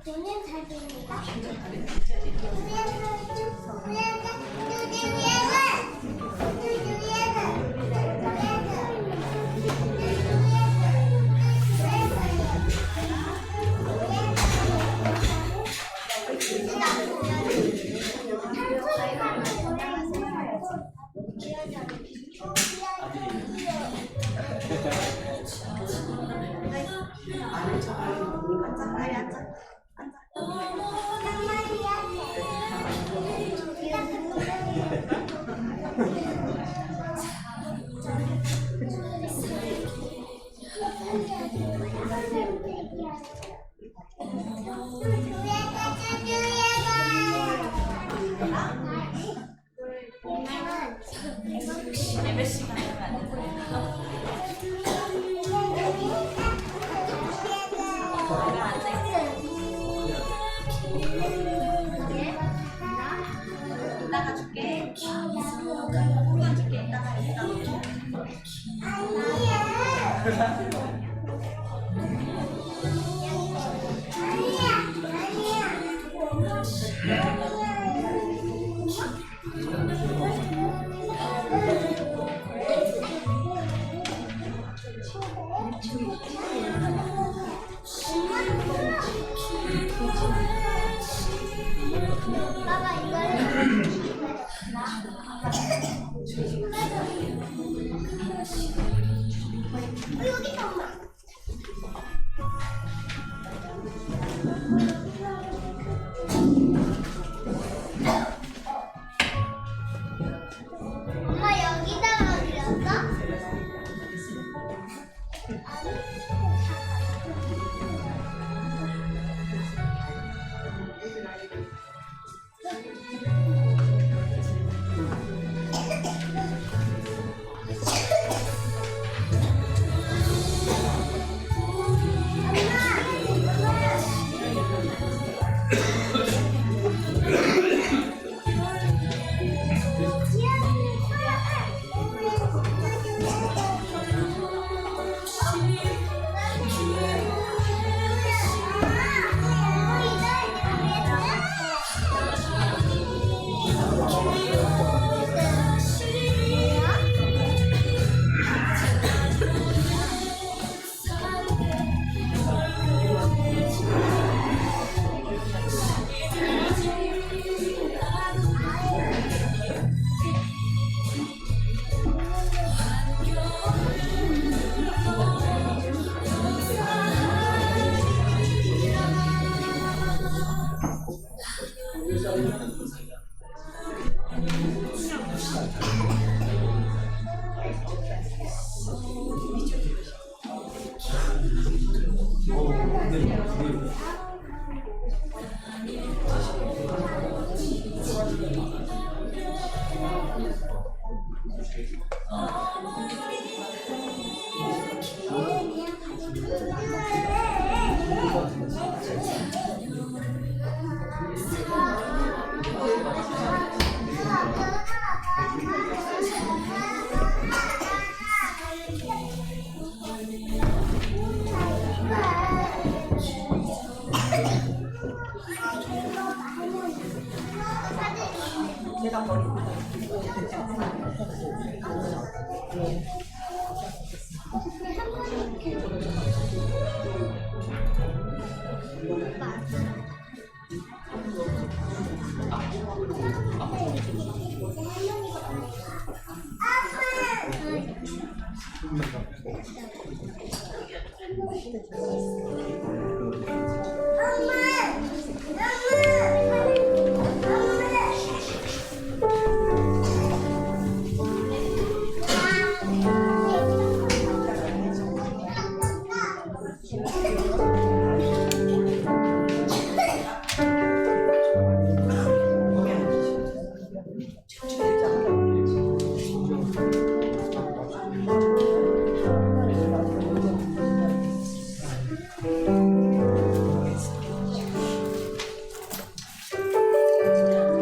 본인 사진이다. 이따가 줄게. 이따가 줄게. 봐봐 이거를 여기 있다 엄마. 엄마 여기다가 그렸어? 내가 버리고.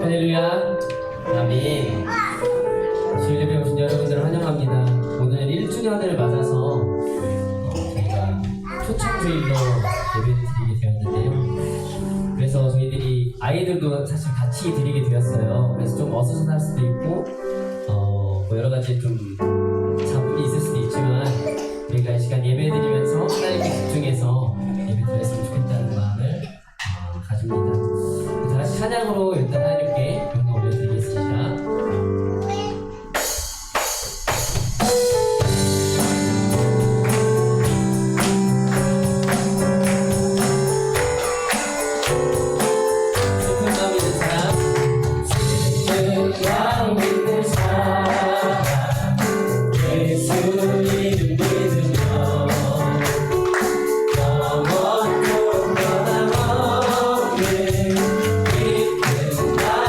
할렐루야, 아멘. 주일예배 오신 여러분들을 환영합니다. 오늘 1주년을 맞아서 저희가 초청주일로 예배를 드리게 되었는데요. 그래서 저희들이 아이들도 사실 같이 드리게 되었어요. 그래서 좀 어수선할 수도 있고 뭐 여러 가지 좀 잡음이 있을 수도 있지만 우리가 이 시간 예배 드리면서 하나님께 집중해서 예배 드렸으면 좋겠다는 마음을 가집니다. 다 같이 찬양으로 일단 하나님께 영광 올려드리겠습니다. 나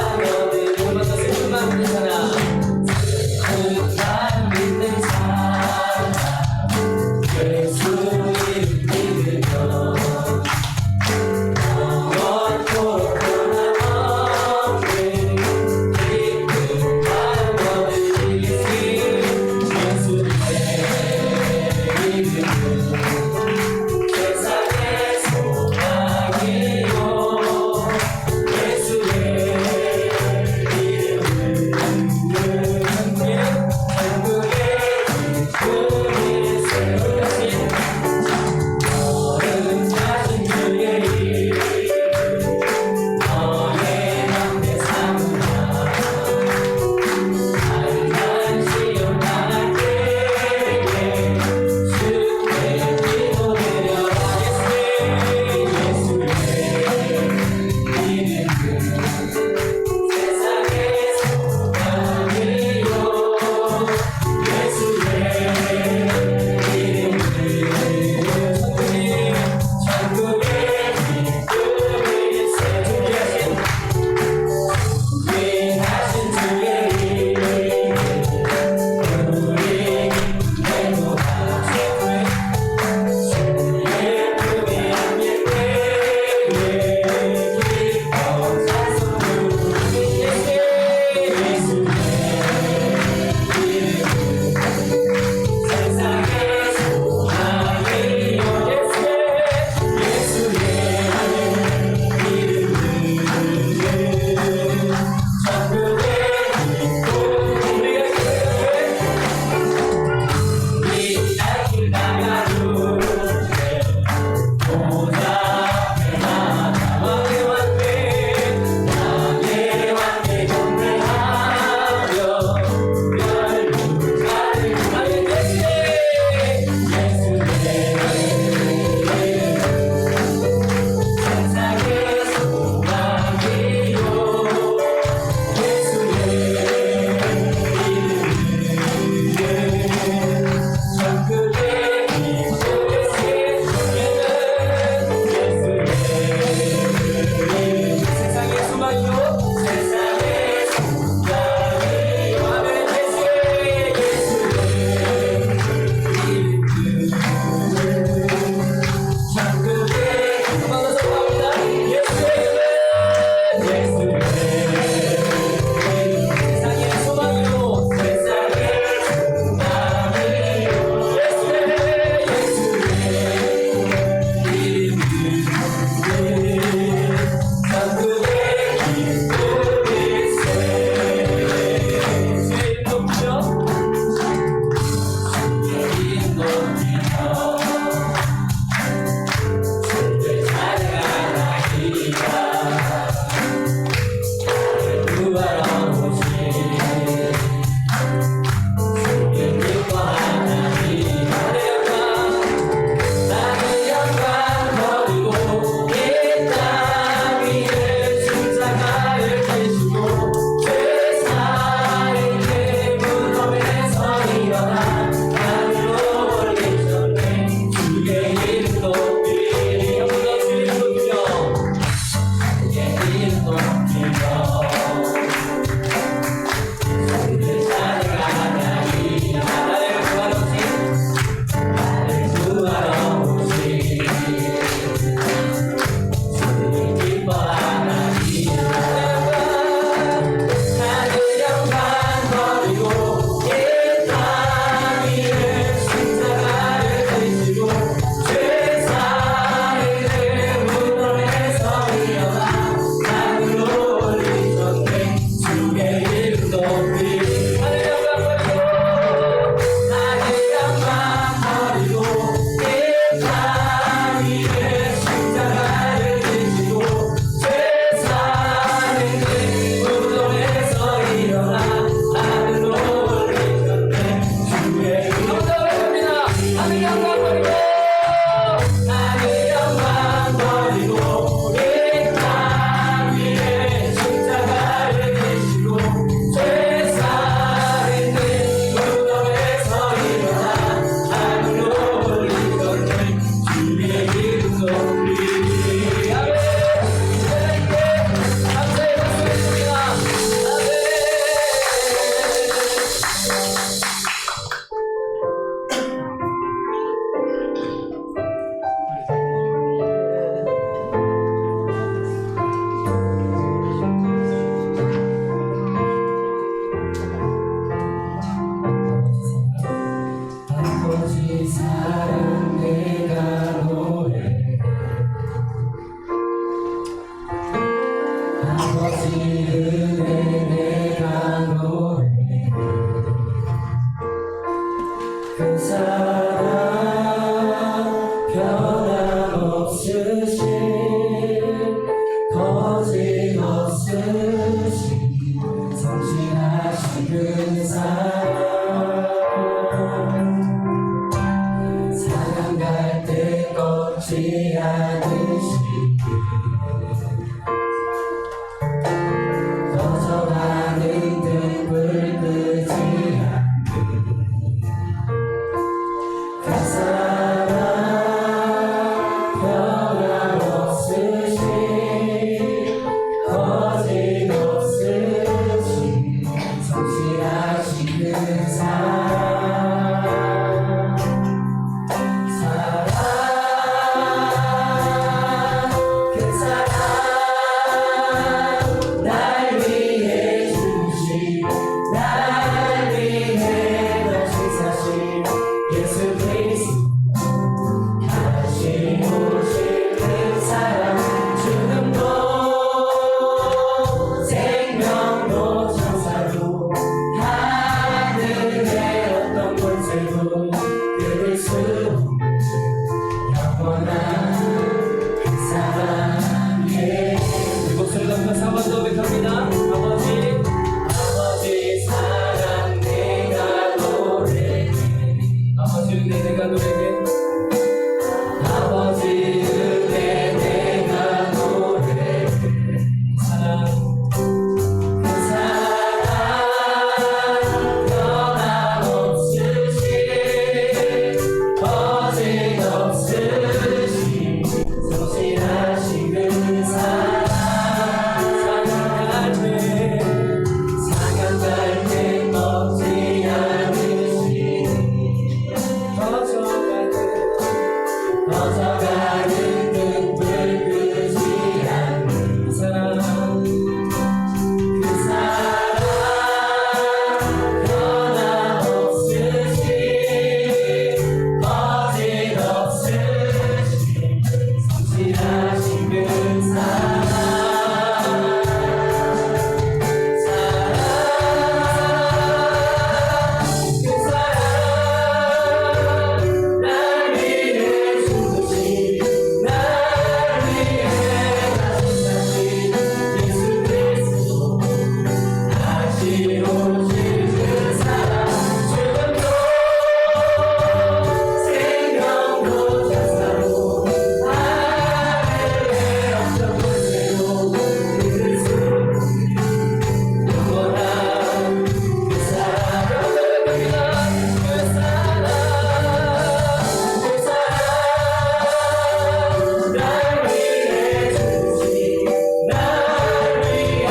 은혜 내가 노래해 그 사랑 변함없으신 거짓없으신 성실하신 그 사랑 사랑 갈 때 꺾지 않으시길 꺼져가는 등불 끄지 않는 그 사랑 변함없으신 거짓없으신 성실하신 그 사랑 그 사랑 날 위해 주신 날 위해 다시 사신 예수 그리스도 다시 오실 그 사랑 죽음도 생명도 천사도 하늘의 어떤 권세도 끊을 수 없는 영원한 그 사랑에 우리 목소리 높여서 한 번 더 고백합니다. 아버지 사랑 내가 노래해 아버지 은혜 내가 노래해 아버지 은혜 내가 노래해 사랑 그 사랑 변함없으신 거짓없으신 성실하신 그 사랑 사랑 갈 때 꺾지 않으신 꺼져가는 등불 끄지 않는 그 사랑 그 사랑 변함없으신 거짓없으신 성실하신 그 사랑 그 사랑 날 위해 죽으신 날 위해 다시 사신 예수 그리스도 다시 오실 그 사랑 죽음도 생명도 천사도 하늘의 어떤 권세도 끊을 수 없는 영원한 그 사랑 그 사랑 날 위해 주신 날 위해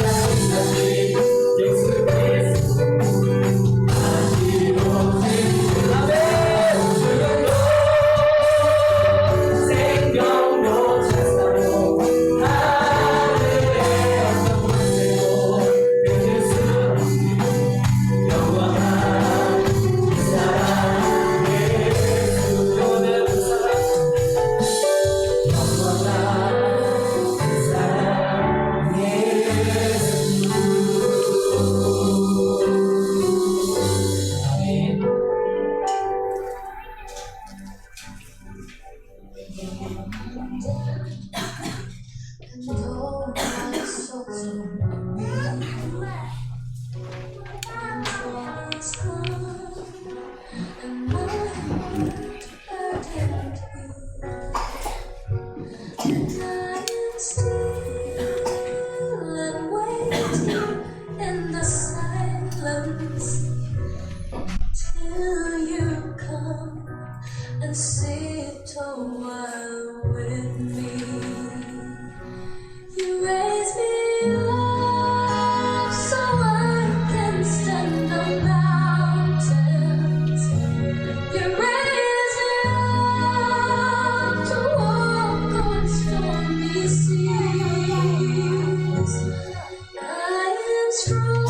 다시 사신 예수 그리스도 다시 오실 아멘 죽음도 생명도 천사도 하늘의 어떤 권세도 끊을 수 없는 영원한 그 사랑 예수 영원한 그 사랑 영원한 그 사랑 예수 아멘 In the silence till you come and sit a while with me. You raise me up so I can stand on mountains. You raise me up to walk on stormy seas. I am strong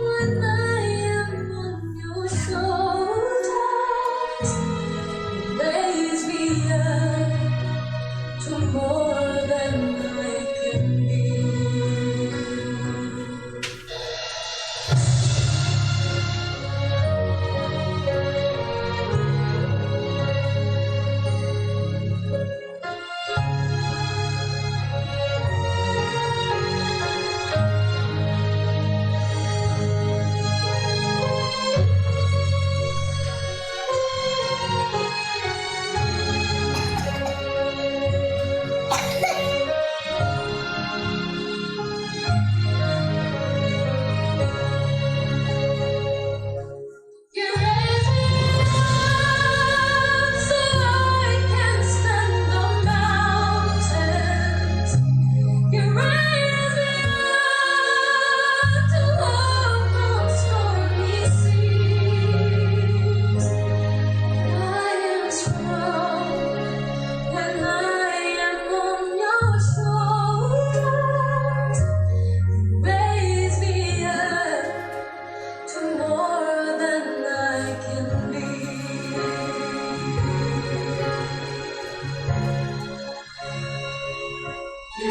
when I am on your shoulders. Raise me up to more than I can be.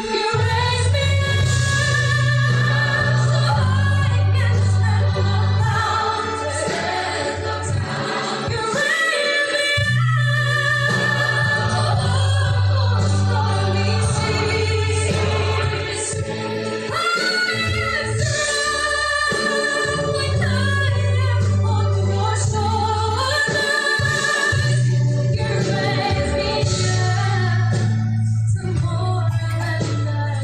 raise me up so I can stand the mountains. You raise me up over stormy seas. I am strong when I am on your shoulders. You raise me up to more than I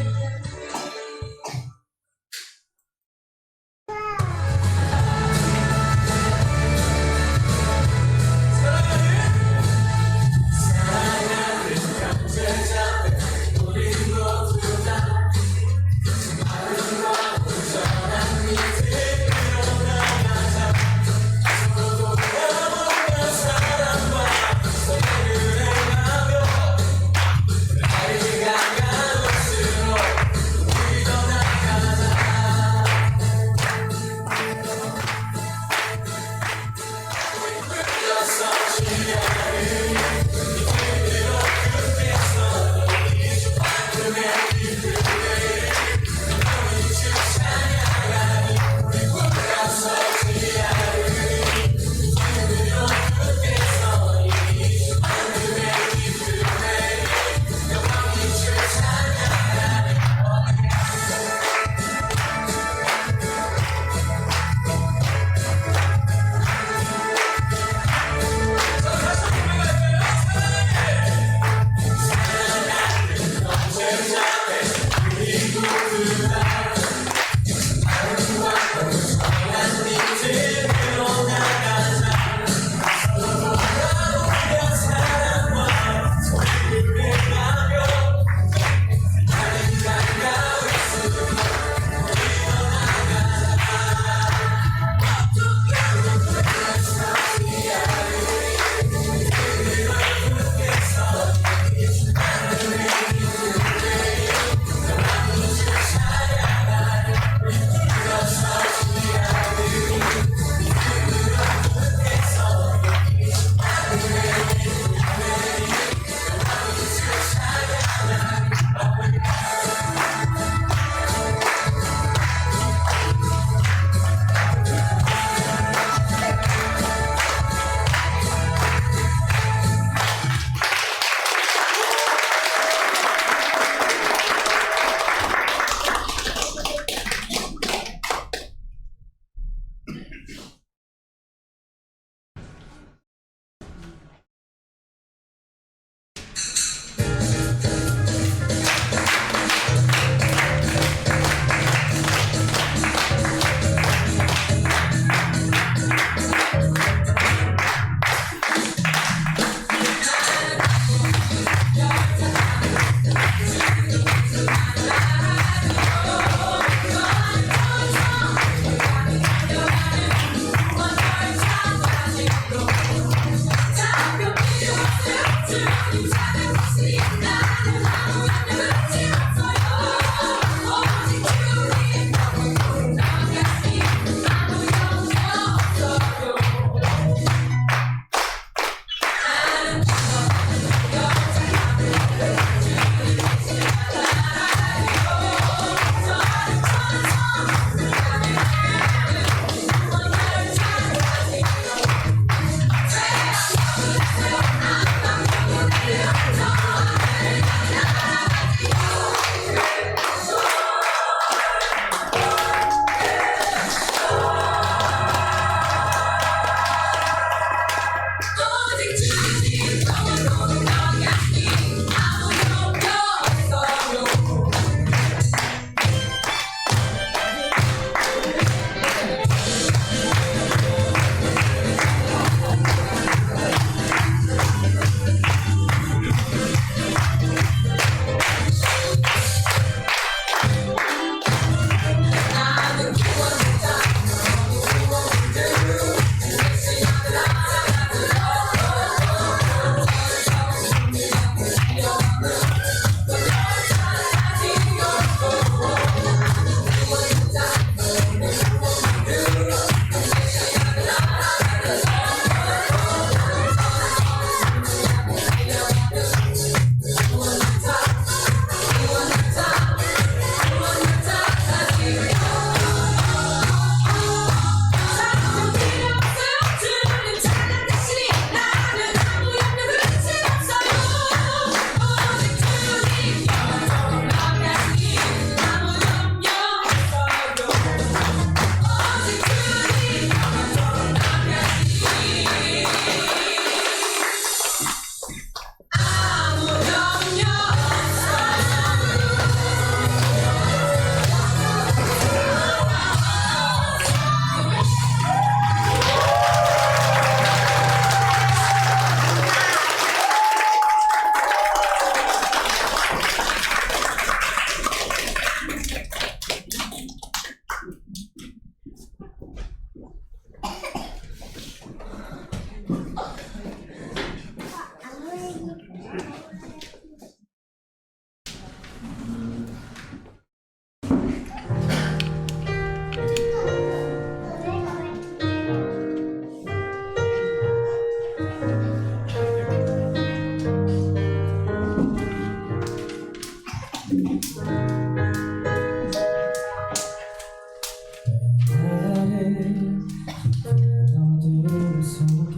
어둠 속에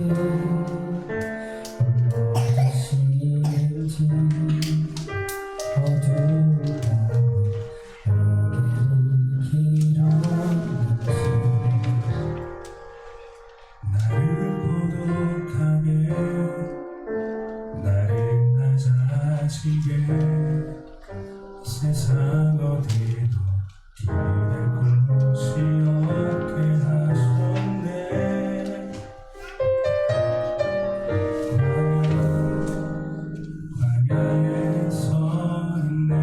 홀로 계시는지 어두운 밤에 길었는지 나를 고독하게 나를 낮아지게 세상 어디도 기댈 곳이 없게 하셨네. 광야에 서 있네.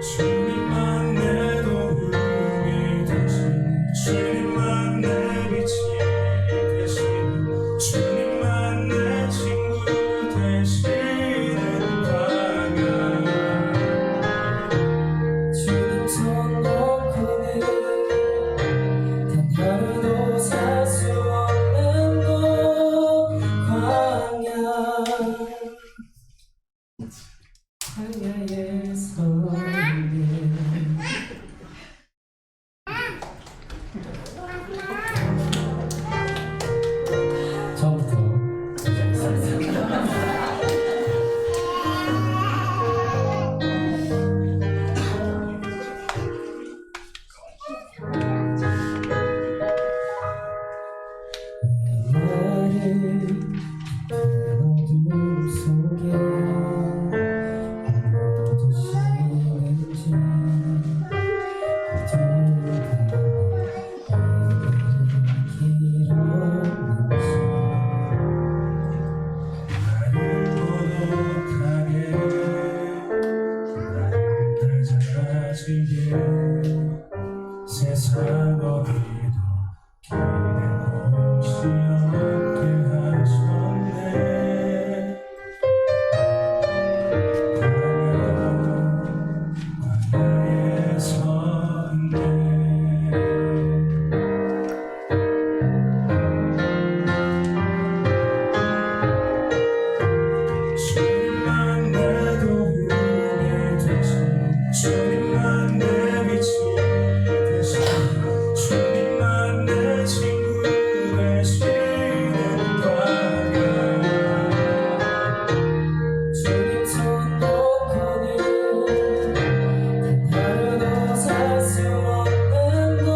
주님만 내 도움이 되신 주님만 내 빛이 되신 주님만 내 친구 되시는 광야. 주님 손 놓고는 단 하루도 살 수 없는 곳 광야에 서 있네. 처음부터 시작했습니다. 나를 깊은 어둠 속에 홀로 두시는지 어두운 밤에 길었는지 나를 고독하게 나를 낮아지게 세상 어디도 기댈 곳이 없게 하셨네. 광야에 서 있네. 주님만 내 도움이 되신 주님만 내 빛이 되신 주님만 내 친구 되시는 광야. 주님 손 놓고는 단 하루도 살 수 없는 곳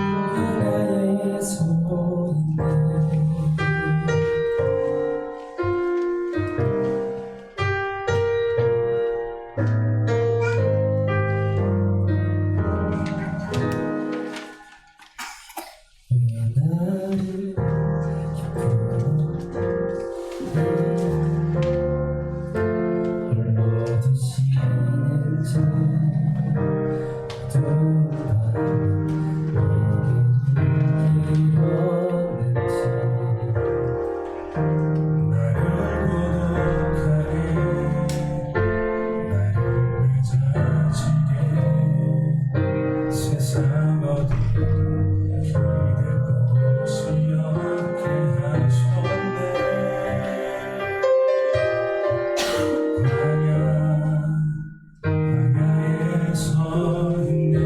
광야에 서 있네. 왜 나를 홀로 두시는지 어두운 밤에 길었는지 나를 고독하게 나를 낮아지게 세상 어디도 기댈 곳이 없게 하셨네. 광야에 서 있네.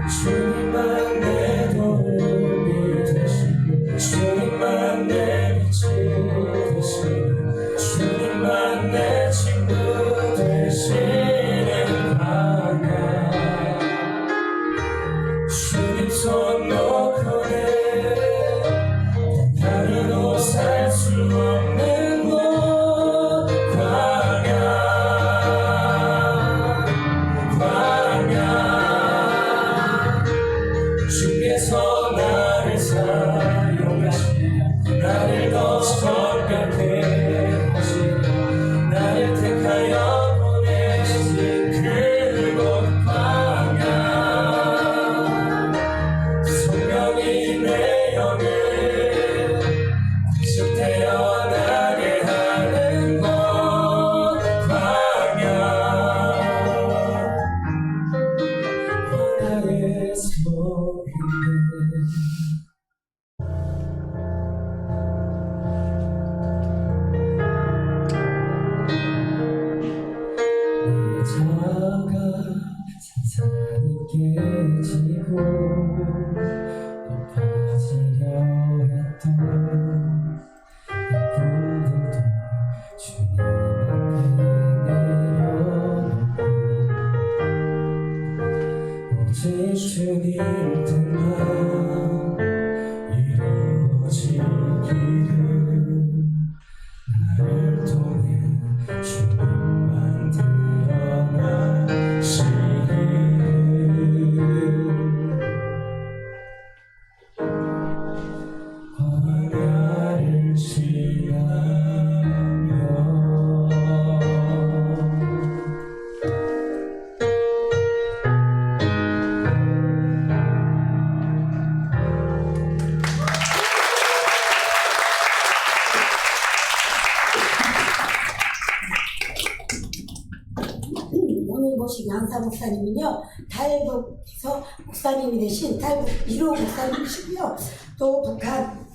주님만 내 도움이 되신 주님만 내 빛이 되신 주님만 내 친구 되시는 광야. 주님 손 놓고는 하루도 살 수 없는 곳 광야. 주께서 나를 사용하시며 나를 더 성결케 하시며 나를 택하여 보내시 김양사 목사님은요, 탈북에서 목사님이 되신 탈북 1호 목사님이시고요. 또 북한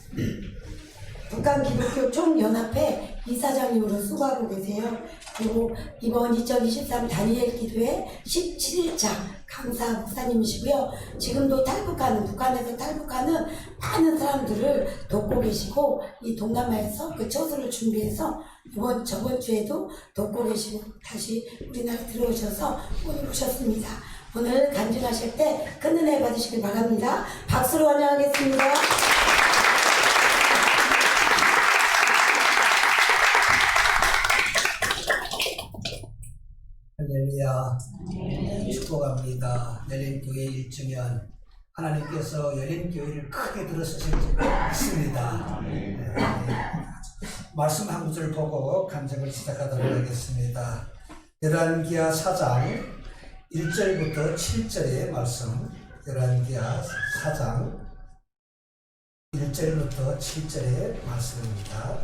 기독교 총연합회 이사장님으로 수고하고 계세요. 그리고 이번 2023 다니엘 기도회 17일차 강사 목사님이시고요. 지금도 북한에서 탈북하는 많은 사람들을 돕고 계시고, 이 동남아에서 그 처소를 준비해서 저번 주에도 돕고 계시고 다시 우리나라 들어오셔서 오늘 오셨습니다. 오늘 간증하실 때 큰 은혜 받으시길 바랍니다. 박수로 환영하겠습니다. 할렐루야. 축복합니다. 열린교회 1주년 하나님께서 열린교회를 크게 들어서실 줄 믿습니다. 말씀 한 구절 보고 간증을 시작하도록 하겠습니다. 열왕기하 4장 1절부터 7절의 말씀, 열왕기하 4장 1절부터 7절의 말씀입니다.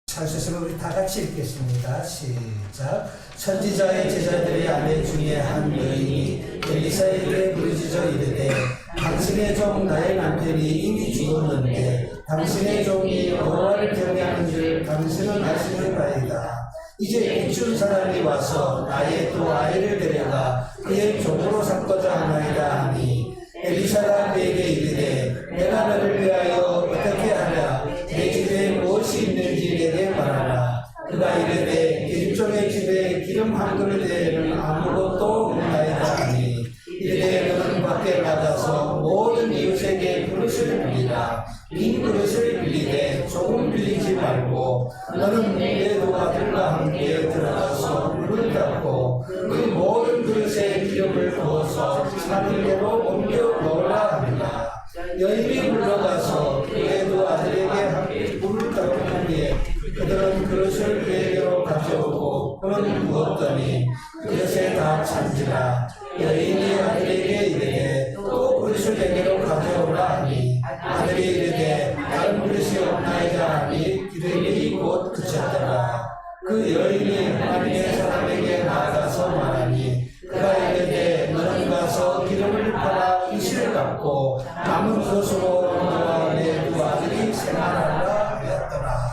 찾으시면 우리 다 같이 읽겠습니다. 시작. 선지자의 제자들의 아내 중에 한 여인이 엘리사에게 부르짖어 이르되, 당신의 종 나의 남편이 이미 죽었는데 당신의 종이 여호와를 경외하는 줄 당신은 아시는 바이다. 이제 비춘 사람이 와서 나의 두 아이를 데려가 그의 종으로 삼고자 하나이다 하니, 엘리사가 그에게 이르되, 내가 너를 위하여 어떻게 하랴? 내 집에 무엇이 있는지 내게 말하라. 그가 이르되, 계집종의 집에 기름 한 그릇에는 아무것도 없나이다 하니, 이르되 너는 밖에 나가서 모든 이웃에게 그릇을 빌리라. 빈 그릇을 빌리되 조금 빌리지 말고, 너는 내 두 아들과 함께 들어가서 물을 닦고 그 모든 그릇에 기름을 부어서 사는 대로 옮겨 놓으라 합니다. 여인이 물러가서 그의 두 아들에게 함께 물을 닦은 후에 그들은 그릇을 그에게로 가져오고 그는 부었더니 그릇에 다 찬지라. 여인이 아들에게 이르되, 또 그릇을 내게로 가져오라 하니, 아들이 이르되, 다른 그릇이 없나이다 하니 기름이 곧 그쳤더라. 그 여인이 하나님의 사람에게 나아가서 말하니, 그가 이르되, 너는 가서 기름을 팔아 이실을 갚고 남은 그릇으로 너와 내 두 아들이 생활하라 하였더라.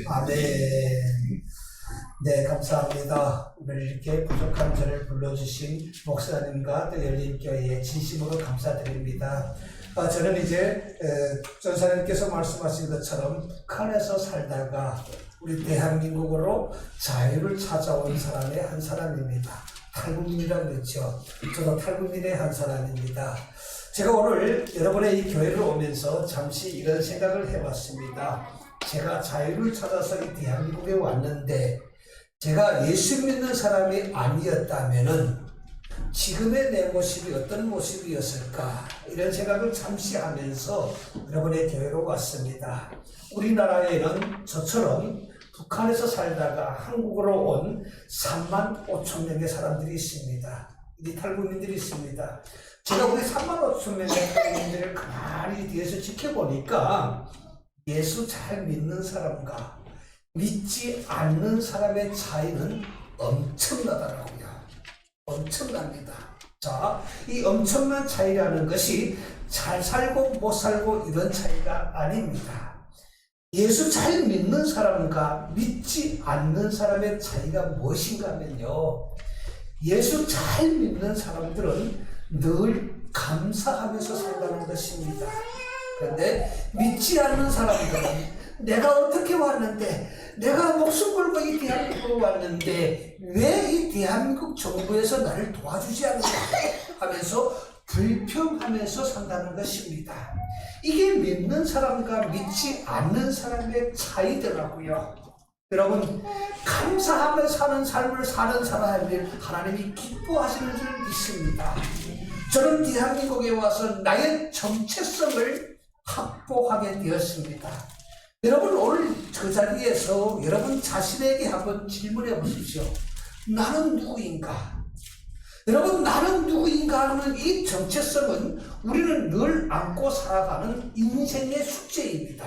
아멘. 네, 감사합니다. 오늘 이렇게 부족한 저를 불러주신 목사님과 또 열린교회에 진심으로 감사드립니다. 저는 이제 전사님께서 말씀하신 것처럼 북한에서 살다가 우리 대한민국으로 자유를 찾아온 사람의 한 사람입니다. 탈북민이라고 했죠. 저도 탈북민의 한 사람입니다. 제가 오늘 여러분의 이 교회를 오면서 잠시 이런 생각을 해봤습니다. 제가 자유를 찾아서 이 대한민국에 왔는데, 제가 예수 믿는 사람이 아니었다면은 지금의 내 모습이 어떤 모습이었을까, 이런 생각을 잠시 하면서 여러분의 교회로 왔습니다. 우리나라에는 저처럼 북한에서 살다가 한국으로 온 3만 5천 명의 사람들이 있습니다. 이 탈북민들이 있습니다. 제가 우리 3만 5천 명의 탈북민들을 가만히 뒤에서 지켜보니까 예수 잘 믿는 사람과 믿지 않는 사람의 차이는 엄청나더라고요. 엄청납니다. 자, 이 엄청난 차이라는 것이 잘 살고 못 살고 이런 차이가 아닙니다. 예수 잘 믿는 사람과 믿지 않는 사람의 차이가 무엇인가 하면요, 예수 잘 믿는 사람들은 늘 감사하면서 산다는 것입니다. 그런데 믿지 않는 사람들은 내가 어떻게 왔는데, 내가 목숨 걸고 이 대한민국에 왔는데 왜 이 대한민국 정부에서 나를 도와주지 않는가 하면서 불평하면서 산다는 것입니다. 이게 믿는 사람과 믿지 않는 사람의 차이더라고요. 여러분, 감사하며 사는 삶을 사는 사람을 하나님이 기뻐하시는 줄 믿습니다. 저는 대한민국에 와서 나의 정체성을 확보하게 되었습니다. 여러분, 오늘 그 자리에서 여러분 자신에게 한번 질문해 보십시오. 나는 누구인가? 여러분, 나는 누구인가 하는 이 정체성은 우리는 늘 안고 살아가는 인생의 숙제입니다.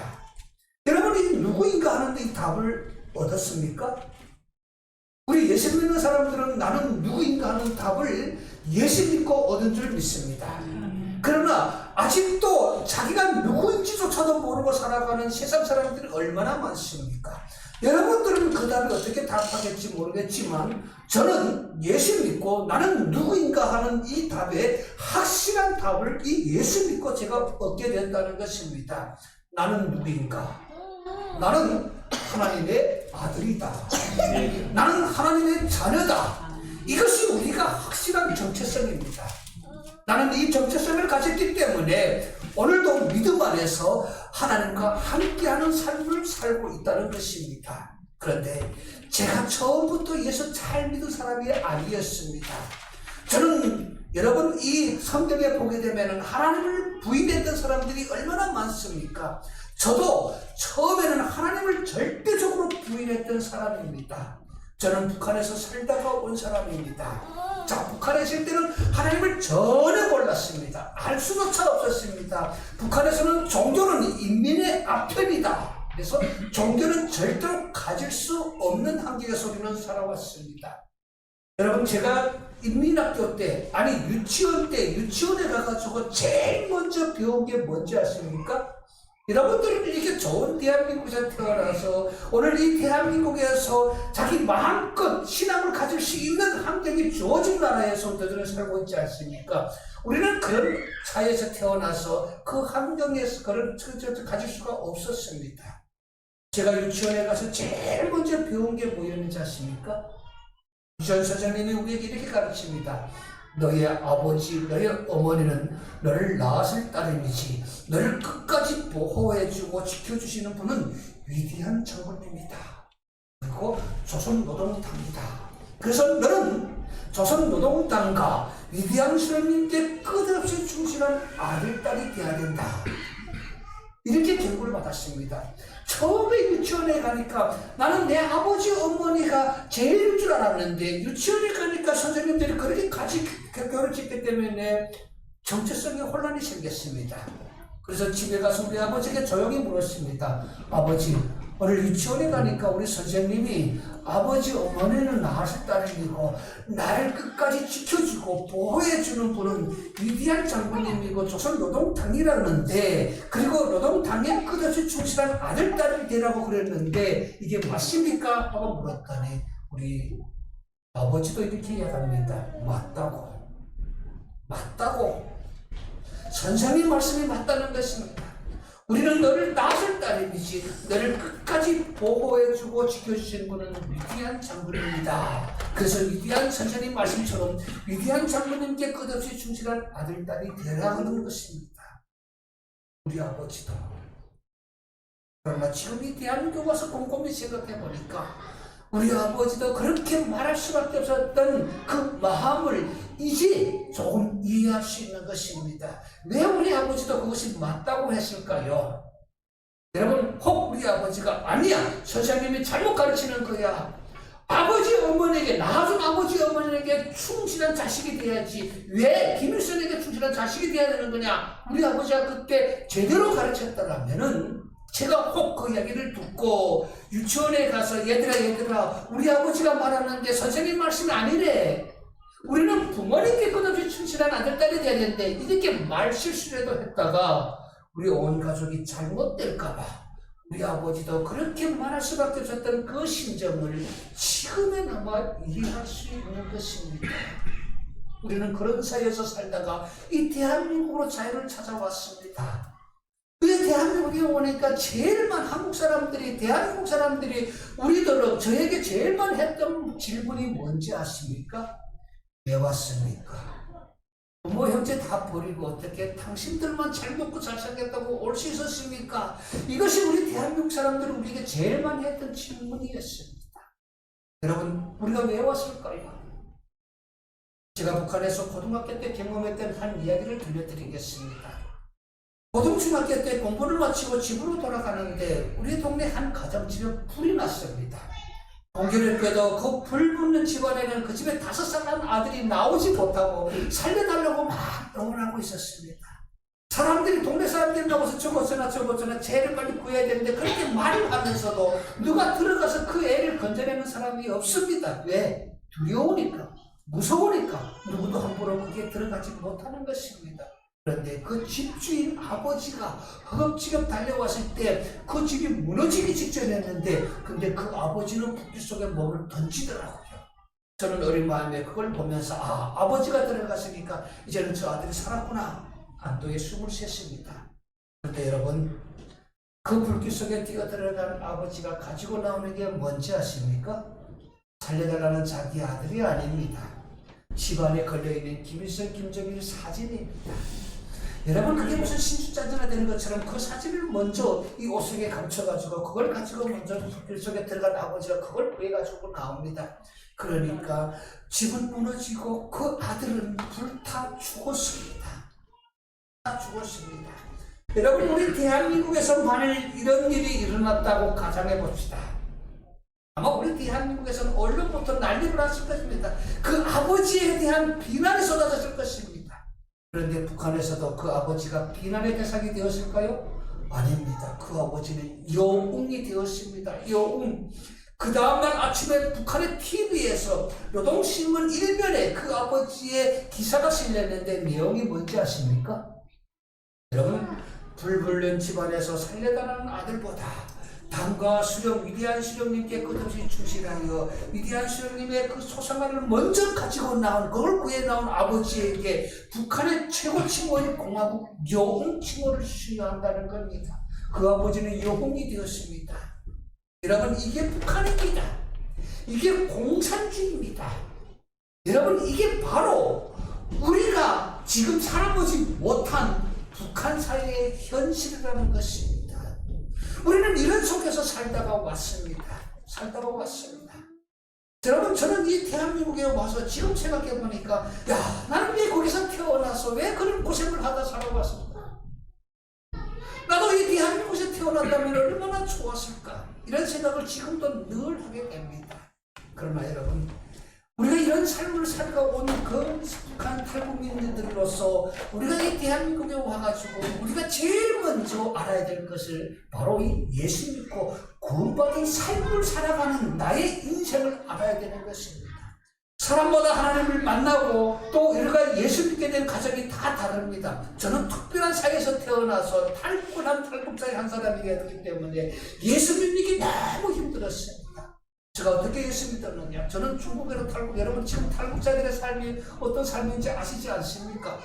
여러분이 누구인가 하는데 이 답을 얻었습니까? 우리 예수 믿는 사람들은 나는 누구인가 하는 답을 예수 믿고 얻은 줄 믿습니다. 그러나 아직도 자기가 누구인지조차도 모르고 살아가는 세상 사람들이 얼마나 많습니까? 여러분들은 그 답이 어떻게 답하겠지 모르겠지만 저는 예수 믿고 나는 누구인가 하는 이 답에 확실한 답을 이 예수 믿고 제가 얻게 된다는 것입니다. 나는 누구인가? 나는 하나님의 아들이다. 나는 하나님의 자녀다. 이것이 우리가 확실한 정체성입니다. 나는 이 정체성을 가졌기 때문에 오늘도 믿음 안에서 하나님과 함께하는 삶을 살고 있다는 것입니다. 그런데 제가 처음부터 예수 잘 믿은 사람이 아니었습니다. 저는 여러분 이 성경에 보게 되면 하나님을 부인했던 사람들이 얼마나 많습니까? 저도 처음에는 하나님을 절대적으로 부인했던 사람입니다. 저는 북한에서 살다가 온 사람입니다. 자, 북한에 있을 때는 하나님을 전혀 몰랐습니다. 알 수조차 없었습니다. 북한에서는 종교는 인민의 앞편이다. 그래서 종교는 절대로 가질 수 없는 환경에서 우리는 살아왔습니다. 여러분 제가 인민학교 때 아니 유치원 때 유치원에 가가지고 제일 먼저 배운 게 뭔지 아십니까? 여러분들은 이렇게 좋은 대한민국에서 태어나서 오늘 이 대한민국에서 자기 마음껏 신앙을 가질 수 있는 환경이 주어진 나라에서 너희들은 살고 있지 않습니까? 우리는 그런 사회에서 태어나서 그 환경에서 그런 가질 수가 없었습니다. 제가 유치원에 가서 제일 먼저 배운 게 뭐였는지 아십니까? 유치원 선생님이 우리에게 이렇게 가르칩니다. 너의 아버지, 너의 어머니는 너를 낳았을 따름이지 너를 끝까지 보호해주고 지켜주시는 분은 위대한 장군님이다. 그리고 조선노동당이다. 그래서 너는 조선노동당과 위대한 스님께 끝없이 충실한 아들, 딸이 되어야 된다. 이렇게 교육을 받았습니다. 처음에 유치원에 가니까 나는 내 아버지 어머니가 제일인 줄 알았는데 유치원에 가니까 선생님들이 그렇게 같이 가르쳤기 때문에 정체성에 혼란이 생겼습니다. 그래서 집에 가서 우리 아버지에게 조용히 물었습니다. 아버지, 오늘 유치원에 가니까 우리 선생님이 아버지 어머니는 낳았을 따름이고 나를 끝까지 지켜주고 보호해주는 분은 위대한 장군님이고 조선노동당이라는데 그리고 노동당에 끝없이 충실한 아들, 딸이 되라고 그랬는데 이게 맞습니까? 하고 물었더니 우리 아버지도 이렇게 이야기합니다. 맞다고. 선생님 말씀이 맞다는 것입니다. 우리는 너를 낳았을 따름이지 너를 끝까지 보호해주고 지켜주신 분은 위대한 장군님이다. 그래서 위대한 선생님 말씀처럼 위대한 장군님께 끝없이 충실한 아들, 딸이 되라 하는 것입니다. 우리 아버지도. 그러나 지금 이 대한민국 와서 곰곰이 생각해보니까 우리 아버지도 그렇게 말할 수밖에 없었던 그 마음을 이제 조금 이해할 수 있는 것입니다. 왜 우리 아버지도 그것이 맞다고 했을까요? 여러분, 혹 우리 아버지가 아니야, 선생님이 잘못 가르치는 거야. 아버지 어머니에게, 낳아준 아버지 어머니에게 충실한 자식이 돼야지. 왜 김일성에게 충실한 자식이 돼야 되는 거냐? 우리 아버지가 그때 제대로 가르쳤더라면은 제가 혹 그 이야기를 듣고 유치원에 가서 얘들아 우리 아버지가 말하는데 선생님 말씀이 아니래. 우리는 부모님께 끝없이 충실한 아들, 딸이 돼야 되는데 이렇게 말 실수라도 했다가 우리 온 가족이 잘못될까봐 우리 아버지도 그렇게 말할 수밖에 없었던 그 심정을 지금에나마 이해할 수 있는 것입니다. 우리는 그런 사회에서 살다가 이 대한민국으로 자유를 찾아왔습니다. 왜 대한민국에 오니까 제일만 한국 사람들이, 대한민국 사람들이 우리들은 저에게 제일만 했던 질문이 뭔지 아십니까? 왜 왔습니까? 부모 형제 다 버리고 어떻게 당신들만 잘 먹고 잘 살겠다고 올 수 있었습니까? 이것이 우리 대한민국 사람들은 우리에게 제일만 했던 질문이었습니다. 여러분, 우리가 왜 왔을까요? 제가 북한에서 고등학교 때 경험했던 한 이야기를 들려드리겠습니다. 고등중학교 때 공부를 마치고 집으로 돌아가는데 우리 동네 한 가정집에 불이 났습니다. 공교롭게도 그 불 붙는 집안에는 그 집에 5살 난 아들이 나오지 못하고 살려달라고 막 응원하고 있었습니다. 사람들이, 동네 사람들이 나와서 저거서나 쟤를 빨리 구해야 되는데 그렇게 말을 하면서도 누가 들어가서 그 애를 건져내는 사람이 없습니다. 왜? 두려우니까, 무서우니까 누구도 함부로 거기에 들어가지 못하는 것입니다. 그런데 그 집주인 아버지가 허겁지겁 달려왔을 때 그 집이 무너지기 직전이었는데 근데 그 아버지는 불길 속에 몸을 던지더라고요. 저는 어린 마음에 그걸 보면서 아버지가 들어갔으니까 이제는 저 아들이 살았구나. 안도의 숨을 쉬었습니다. 그런데 여러분, 그 불길 속에 뛰어들어간 아버지가 가지고 나오는 게 뭔지 아십니까? 살려달라는 자기 아들이 아닙니다. 집안에 걸려있는 김일성, 김정일 사진입니다. 여러분, 그게 무슨 신수짠전화 되는 것처럼 그 사진을 먼저 이 옷 속에 감춰가지고 그걸 가지고 먼저 불길 속에 들어간 아버지가 그걸 구해가지고 나옵니다. 그러니까 집은 무너지고 그 아들은 불타 죽었습니다. 다 죽었습니다. 여러분, 우리 대한민국에서 만일 이런 일이 일어났다고 가정해 봅시다. 아마 우리 대한민국에서는 언론부터 난리를 났을 것입니다. 그 아버지에 대한 비난이 쏟아졌을 것입니다. 그런데 북한에서도 그 아버지가 비난의 대상이 되었을까요? 아닙니다. 그 아버지는 영웅이 되었습니다. 영웅. 그 다음날 아침에 북한의 TV에서 노동신문 일면에 그 아버지의 기사가 실렸는데 내용이 뭔지 아십니까? 여러분, 불불른 집안에서 살려달라는 아들보다 당과 수령, 위대한 수령님께 끝없이 충실하여 위대한 수령님의 그 소상화를 먼저 가지고 나온, 그걸 구해 나온 아버지에게 북한의 최고 칭호인 공화국 영웅 칭호를 수여한다는 겁니다. 그 아버지는 영웅이 되었습니다. 여러분, 이게 북한입니다. 이게 공산주의입니다. 여러분, 이게 바로 우리가 지금 살아보지 못한 북한 사회의 현실이라는 것입니다. 우리는 이런 속에서 살다가 왔습니다. 여러분, 저는 이 대한민국에 와서 지금 생각해보니까 나는 왜 거기서 태어나서 왜 그런 고생을 하다 살아왔을까? 나도 이 대한민국에서 태어났다면 얼마나 좋았을까? 이런 생각을 지금도 늘 하게 됩니다. 그러나 여러분, 우리가 이런 삶을 살아온 그 북한 탈북민들로서 우리가 이 대한민국에 와가지고 우리가 제일 먼저 알아야 될 것을 바로 이 예수 믿고 구원받은 삶을 살아가는 나의 인생을 알아야 되는 것입니다. 사람마다 하나님을 만나고 또 우리가 예수 믿게 된 가정이 다 다릅니다. 저는 특별한 사회에서 태어나서 탈북한 탈북자의 한 사람이기 때문에 예수 믿기 너무 힘들었어요. 제가 어떻게 예수 믿었느냐? 저는 중국에로 탈북, 여러분 지금 탈북자들의 삶이 어떤 삶인지 아시지 않습니까?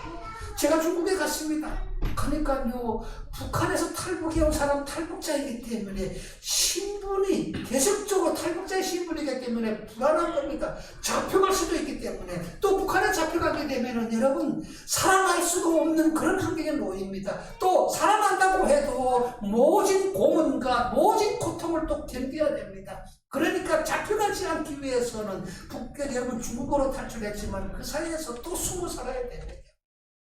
제가 중국에 갔습니다. 그러니까요, 북한에서 탈북해온 사람 탈북자이기 때문에 신분이 계속적으로 탈북자의 신분이기 때문에 불안한 겁니다. 잡혀갈 수도 있기 때문에 또 북한에 잡혀가게 되면은 여러분 살아갈 수가 없는 그런 환경에 놓입니다. 또 살아난다고 해도 모진 고문과 모진 고통을 또 견뎌야 됩니다. 그러니까 잡혀가지 않기 위해서는 여러분 중국으로 탈출했지만 그 사이에서 또 숨어 살아야 됩니다.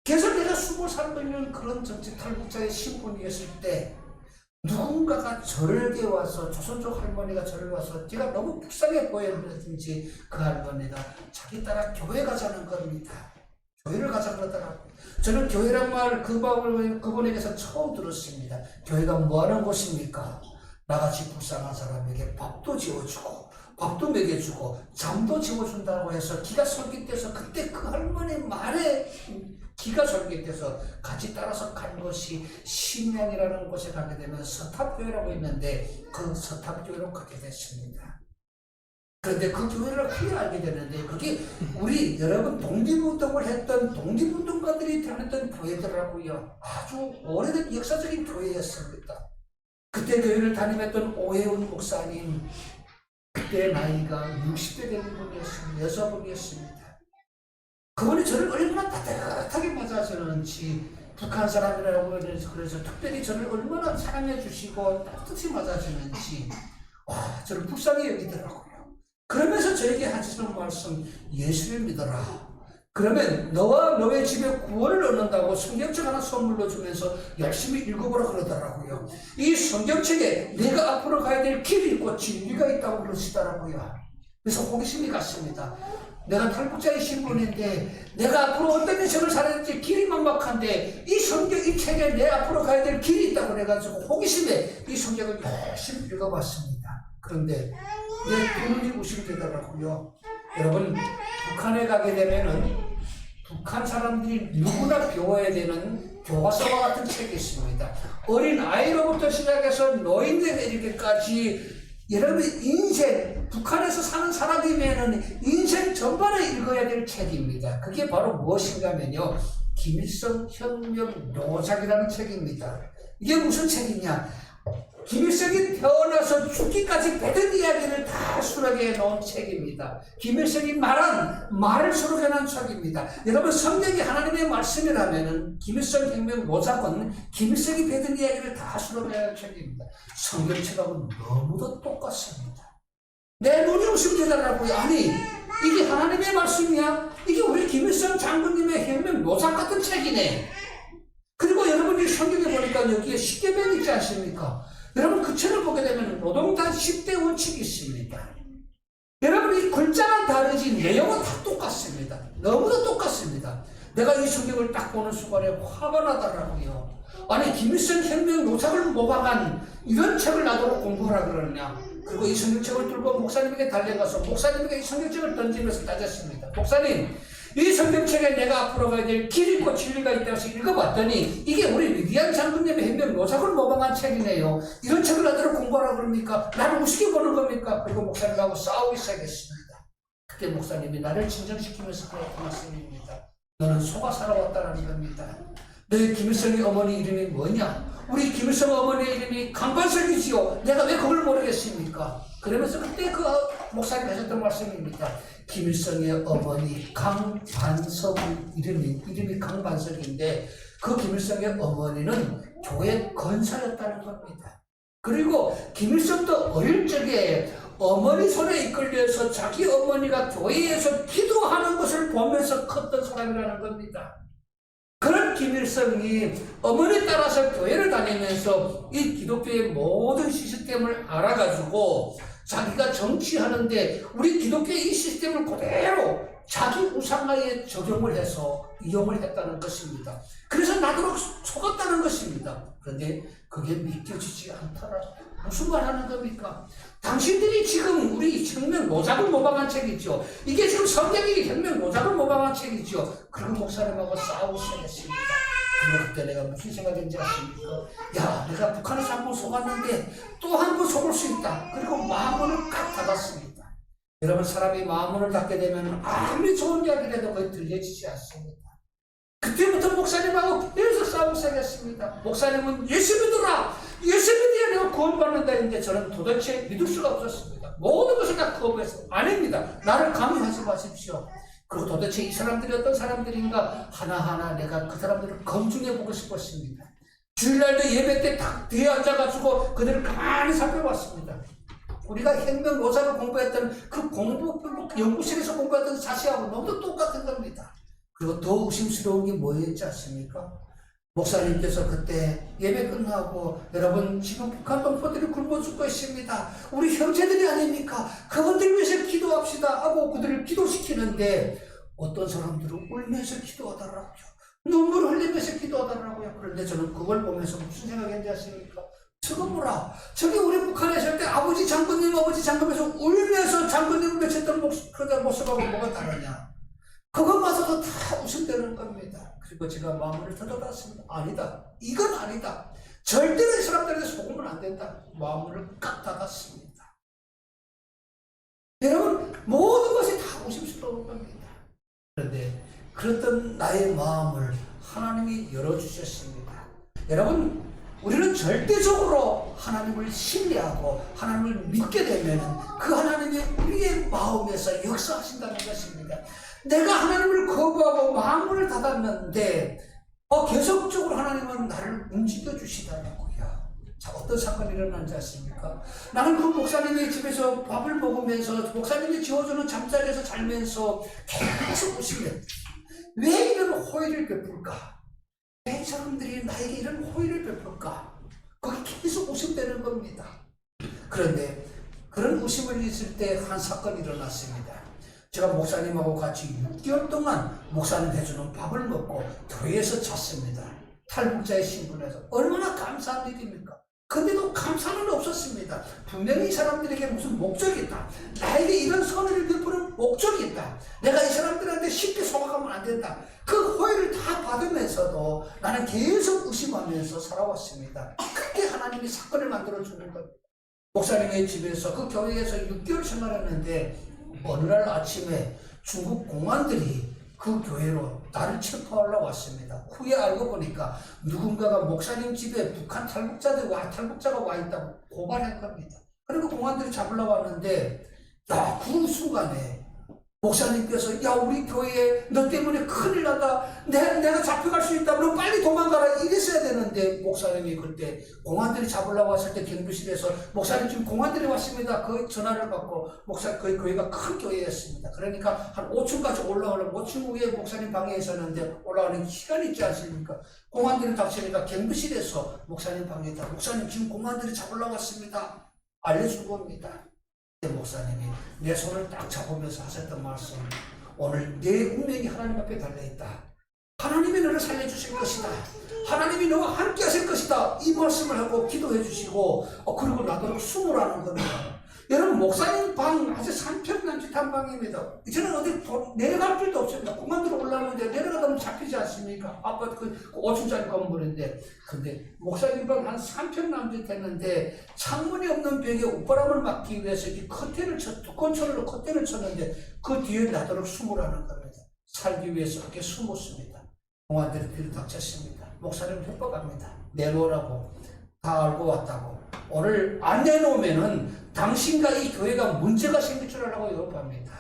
계속 내가 숨어 살고 있는 그런 정치 탈북자의 신분이었을 때 누군가가 저에게 와서 조선족 할머니가 저를 와서 제가 너무 불쌍해 보였는지 그 할머니가 자기 따라 교회 가자는 겁니다. 교회를 가자 그러더라고요. 저는 교회란 말 그분에게서 처음 들었습니다. 교회가 뭐하는 곳입니까? 나같이 불쌍한 사람에게 밥도 지어주고 밥도 먹여주고 잠도 지어준다고 해서 기가 솔깃해서 그때 그 할머니 말에 기가 솔깃해서 같이 따라서 간 것이 심양이라는 곳에 가게 되면 서탑교회라고 있는데 그 서탑교회로 가게 됐습니다. 그런데 그 교회를 크게 알게 되는데 그게 우리 여러분 독립운동을 했던 독립운동가들이 다녔던 교회더라고요. 아주 오래된 역사적인 교회였습니다. 그때 교회를 담임했던 오해훈 목사님, 그때 나이가 60대 되는 분이었습니다. 여자분이었습니다. 그분이 저를 얼마나 따뜻하게 맞아주는지, 북한 사람이라고 그래서 특별히 저를 얼마나 사랑해 주시고 따뜻히 맞아주는지, 저를 불쌍히 여기더라고요. 그러면서 저에게 하시는 말씀, 예수를 믿어라. 그러면 너와 너의 집에 구원을 얻는다고 성경책 하나 선물로 주면서 열심히 읽어보라 그러더라고요. 이 성경책에 내가 앞으로 가야 될 길이 있고 진리가 있다고 그러시더라고요. 그래서 호기심이 갔습니다. 내가 탈북자의 신분인데 내가 앞으로 어떤 인생을 살아야 될지 길이 막막한데 이 성경, 이 책에 내 앞으로 가야 될 길이 있다고 그래가지고 호기심에 이 성경을 열심히 읽어봤습니다. 그런데 내 눈이 의심되더라고요. 여러분, 북한에 가게 되면은 북한 사람들이 누구나 배워야 되는 교과서와 같은 책이 있습니다. 어린 아이로부터 시작해서 노인들에 이르기까지 여러분 인생, 북한에서 사는 사람이면은 인생 전반을 읽어야 될 책입니다. 그게 바로 무엇인가면요, 김일성 혁명 노작이라는 책입니다. 이게 무슨 책이냐? 김일성이 태어나서 죽기까지 배든 이야기를 다 수록해 놓은 책입니다. 김일성이 말한 말을 수록해 놓은 책입니다. 여러분, 성경이 하나님의 말씀이라면은 김일성 혁명 노작은 김일성이 배든 이야기를 다 수록해 놓은 책입니다. 성경책하고 너무도 똑같습니다. 내 눈이 의심되더라고요. 아니, 이게 하나님의 말씀이야? 이게 우리 김일성 장군님의 혁명 노작 같은 책이네. 그리고 여러분이 성경에 보니까 여기에 십계명 있지 않습니까? 여러분, 그 책을 보게 되면 노동단 10대 원칙이 있습니다. 여러분, 이 글자는 다르지 내용은 다 똑같습니다. 너무도 똑같습니다. 내가 이 성경을 딱 보는 순간에 화가 나더라고요. 아니, 김일성 혁명 노작을 모방한 이런 책을 나도록 공부하라 그러느냐. 그리고 이 성경책을 들고 목사님에게 달려가서 목사님에게 이 성경책을 던지면서 따졌습니다. 목사님, 이 성경책에 내가 앞으로 가야 될 길 있고 진리가 있다고 해서 읽어봤더니 이게 우리 위대한 장군님의 혁명 노작을 모방한 책이네요. 이런 책을 나더러 공부하라 그럽니까? 나를 우습게 보는 겁니까? 그리고 목사님하고 싸우기 시작했습니다. 그때 목사님이 나를 진정시키면서 그랬던 말씀입니다. 너는 속아 살아왔다는 겁니다. 너희 김일성의 어머니 이름이 뭐냐? 우리 김일성 어머니의 이름이 강반석이지요. 내가 왜 그걸 모르겠습니까? 그러면서 그때 그 목사님이 하셨던 말씀입니다. 김일성의 어머니 강반석 이름이 강반석인데 그 김일성의 어머니는 교회 건사였다는 겁니다. 그리고 김일성도 어릴 적에 어머니 손에 이끌려서 자기 어머니가 교회에서 기도하는 것을 보면서 컸던 사람이라는 겁니다. 그런 김일성이 어머니 따라서 교회를 다니면서 이 기독교의 모든 시스템을 알아가지고 자기가 정치하는데 우리 기독교의 이 시스템을 그대로 자기 우상화에 적용을 해서 이용을 했다는 것입니다. 그래서 나도록 속았다는 것입니다. 그런데 그게 믿겨지지 않더라. 무슨 말 하는 겁니까? 당신들이 지금 우리 혁명 노작을 모방한 책이죠. 이게 지금 성경이 혁명 노작을 모방한 책이죠. 그런 목사님하고 싸우고 시작했습니다. 그리고 그때 내가 무슨 생각인지 아십니까? 야, 내가 북한에서 한 번 속았는데 또 한 번 속을 수 있다. 그리고 마음문을 꽉 닫았습니다. 여러분, 사람이 마음문을 닫게 되면 아무리 좋은 이야기를 해도 거의 들려지지 않습니다. 그때부터 목사님하고 계속 싸우기 시작했습니다. 목사님은 예수 믿어라! 예수 믿어야 내가 구원받는다 했는데 저는 도대체 믿을 수가 없었습니다. 모든 것을 다 거부해서 아닙니다. 나를 강요하지 마십시오. 그리고 도대체 이 사람들이 어떤 사람들인가 하나하나 내가 그 사람들을 검증해보고 싶었습니다. 주일날도 예배 때 딱 뒤에 앉아가지고 그들을 가만히 살펴봤습니다. 우리가 혁명 노작을 공부했던 그 연구실에서 공부했던 사실하고 너무 똑같은 겁니다. 그리고 더 의심스러운 게 뭐였지 않습니까? 목사님께서 그때 예배 끝나고 여러분 지금 북한 동포들이 굶어 죽고 있습니다. 우리 형제들이 아닙니까? 그분들 위해서 기도합시다 하고 그들을 기도시키는데 어떤 사람들은 울면서 기도하더라고요. 눈물을 흘리면서 기도하더라고요. 그런데 저는 그걸 보면서 무슨 생각인지 아십니까? 저거 뭐라? 저게 우리 북한에 있을 때 아버지 장군님에서 울면서 장군님을 외쳤던 모습하고 뭐가 다르냐? 그것마저도 다 웃음되는 겁니다. 그리고 제가 마음을 닫아놨습니다. 아니다. 이건 아니다. 절대로 이 사람들에게 속으면 안 된다. 마음을 꽉 닫았습니다. 여러분, 모든 것이 다 의심스러운 겁니다. 그런데 그랬던 나의 마음을 하나님이 열어주셨습니다. 여러분, 우리는 절대적으로 하나님을 신뢰하고 하나님을 믿게 되면 그 하나님이 우리의 마음에서 역사하신다는 것입니다. 내가 하나님을 거부하고 마음을 닫았는데 계속적으로 하나님은 나를 움직여 주시더라고요. 자, 어떤 사건이 일어난지 아십니까? 나는 그 목사님의 집에서 밥을 먹으면서 목사님이 지어주는 잠자리에서 자면서 계속 웃으며 왜 이런 호의를 베풀까? 왜 사람들이 나에게 이런 호의를 베풀까? 거기 계속 웃음되는 겁니다. 그런데 그런 웃음을 있을 때 한 사건이 일어났습니다. 제가 목사님하고 같이 6개월 동안 목사님 해주는 밥을 먹고 교회에서 잤습니다. 탈북자의 신분에서. 얼마나 감사한 일입니까? 근데도 감사는 없었습니다. 분명히 이 사람들에게 무슨 목적이 있다. 나에게 이런 선을 베푸는 목적이 있다. 내가 이 사람들한테 쉽게 속아가면 안 된다. 그 호의를 다 받으면서도 나는 계속 의심하면서 살아왔습니다. 그때 하나님이 사건을 만들어주는 겁니다. 목사님의 집에서 그 교회에서 6개월 생활했는데 어느 날 아침에 중국 공안들이 그 교회로 나를 체포하러 왔습니다. 후에 알고 보니까 누군가가 목사님 집에 북한 탈북자가 와 있다고 고발한 겁니다. 그리고 공안들이 잡으러 왔는데 그 순간에 목사님께서 야 우리 교회에 너 때문에 큰일 났다. 내가 잡혀갈 수 있다. 그럼 빨리 도망가라. 이랬어야 되는데 목사님이 그때 공안들이 잡으려고 왔을 때 경비실에서 목사님 지금 공안들이 왔습니다. 그 전화를 받고 그 교회가 큰 교회였습니다. 그러니까 한 5층까지 올라오려면 5층 위에 목사님 방에 있었는데 올라가는 시간이 있지 않습니까? 공안들이 닥치니까 경비실에서 목사님 방에다 목사님 지금 공안들이 잡으려고 왔습니다. 알려준 겁니다. 목사님이 내 손을 딱 잡으면서 하셨던 말씀, 오늘 내 운명이 하나님 앞에 달려있다. 하나님이 너를 살려주실 것이다. 하나님이 너와 함께 하실 것이다. 이 말씀을 하고 기도해 주시고 그리고 나도록 숨으라는 겁니다. 여러분 목사님 방 아주 3평 남짓한 방입니다. 저는 어디 내려갈 필요도 없습니다. 그만들어 올라오는데 내려가다 잡히지 않습니까? 아파트 그 5층짜리 건물인데. 근데 목사님 방 한 3평 남짓했는데 창문이 없는 벽에 옷바람을 막기 위해서 이 두건천으로 커튼을 쳤는데 그 뒤에 나도록 숨으라는 겁니다. 살기 위해서 그렇게 숨었습니다. 공안들이 뒤로 닥쳤습니다. 목사님 협박합니다. 내놓으라고. 다 알고 왔다고. 오늘 안 내놓으면은 당신과 이 교회가 문제가 생길 줄 알고 위협합니다.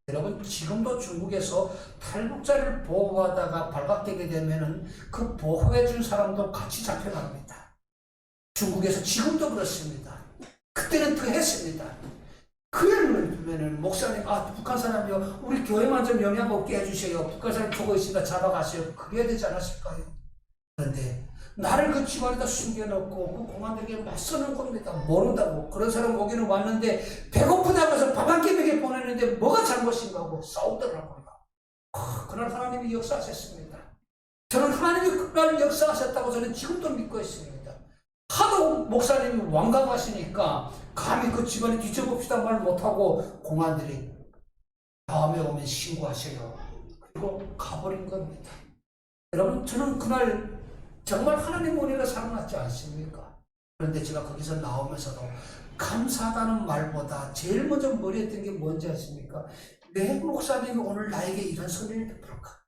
여러분 지금도 중국에서 탈북자를 보호하다가 발각되게 되면은 그 보호해준 사람도 같이 잡혀갑니다. 중국에서 지금도 그렇습니다. 그때는 더 했습니다. 그러면은 목사님 북한 사람이요 우리 교회만 좀 영향 없게 해주세요. 북한 사람 죽어 있으니까 잡아가세요. 그래야 되지 않았을까요? 그런데 나를 그 집안에다 숨겨놓고 그 공안들에게 맞서는 겁니다. 모른다고. 그런 사람 오기는 왔는데 배고프다고 해서 밥 한 끼 먹여 보내는데 뭐가 잘못인가 하고 싸우더라고요. 그날 하나님이 역사하셨습니다. 저는 하나님이 그날 역사하셨다고 저는 지금도 믿고 있습니다. 하도 목사님이 완강하시니까 감히 그 집안에 뒤쳐봅시다 말 못하고 공안들이 다음에 오면 신고하세요. 그리고 가버린 겁니다. 여러분 저는 그날 정말 하나님 은혜가 살아났지 않습니까? 그런데 제가 거기서 나오면서도 감사하다는 말보다 제일 먼저 머리에 든 게 뭔지 아십니까? 내 목사님이 오늘 나에게 이런 소리를 베풀까?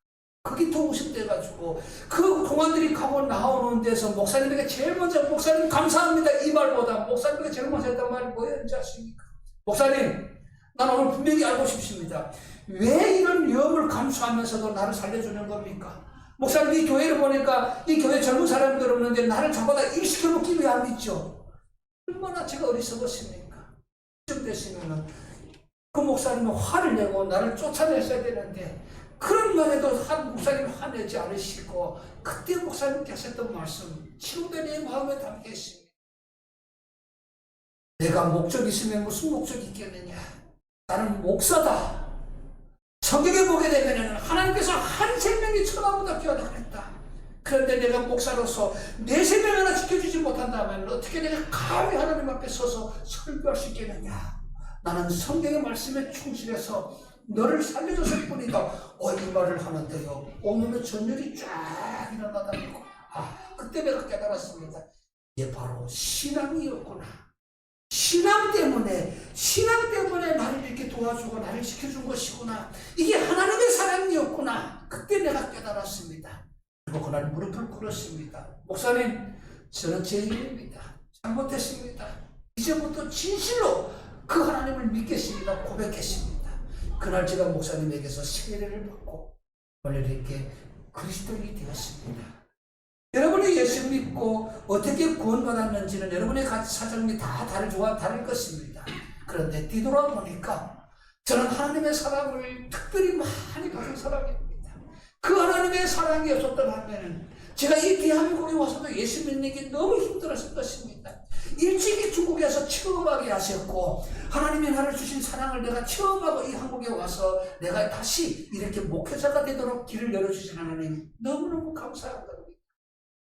그게 더 의심돼가지고 그 공안들이 가고 나오는 데서 목사님에게 제일 먼저 목사님 감사합니다 이 말보다 목사님에게 제일 먼저 했던 말이 뭐였는지 아십니까? 목사님 난 오늘 분명히 알고 싶습니다. 왜 이런 위험을 감수하면서도 나를 살려주는 겁니까? 목사님 이 교회를 보니까 이 교회 젊은 사람들 없는데 나를 잡아다 일시켜놓기 위함이죠. 얼마나 제가 어리석었습니까? 좀 됐으면은 그 목사님은 화를 내고 나를 쫓아냈어야 되는데 그런 말에도 한 목사님 화내지 않으시고 그때 목사님께 하셨던 말씀 지금도 내 마음에 담겨 있습니다. 내가 목적이 있으면 무슨 목적이 있겠느냐? 나는 목사다. 성경에 보게 되면 하나님께서 한 생명이 천하보다 귀하다 그랬다. 그런데 내가 목사로서 내 생명 하나 지켜주지 못한다면 어떻게 내가 감히 하나님 앞에 서서 설교할 수 있겠느냐. 나는 성경의 말씀에 충실해서 너를 살려줬을 뿐이다. 이 말을 하는데요 온몸에 전율이 쫙 일어나다는 거. 그때 내가 깨달았습니다. 이게 바로 신앙이었구나. 신앙 때문에 나를 이렇게 도와주고 나를 지켜준 것이구나. 이게 하나님의 사랑이었구나. 그때 내가 깨달았습니다. 그리고 그날 무릎을 꿇었습니다. 목사님, 저는 죄인입니다. 잘못했습니다. 이제부터 진실로 그 하나님을 믿겠습니다. 고백했습니다. 그날 제가 목사님에게서 세례를 받고 원래 이렇게 그리스도인이 되었습니다. 여러분이 예수 믿고 어떻게 구원받았는지는 여러분의 사정이 다 다를 것입니다. 그런데 뒤돌아보니까 저는 하나님의 사랑을 특별히 많이 받은 사람입니다. 그 하나님의 사랑이 없었더라면 제가 이 대한민국에 와서도 예수 믿는 게 너무 힘들었을 것입니다. 일찍이 중국에서 처음 하게 하셨고 하나님이 나를 주신 사랑을 내가 처음 하고 이 한국에 와서 내가 다시 이렇게 목회자가 되도록 길을 열어주신 하나님 너무너무 감사합니다.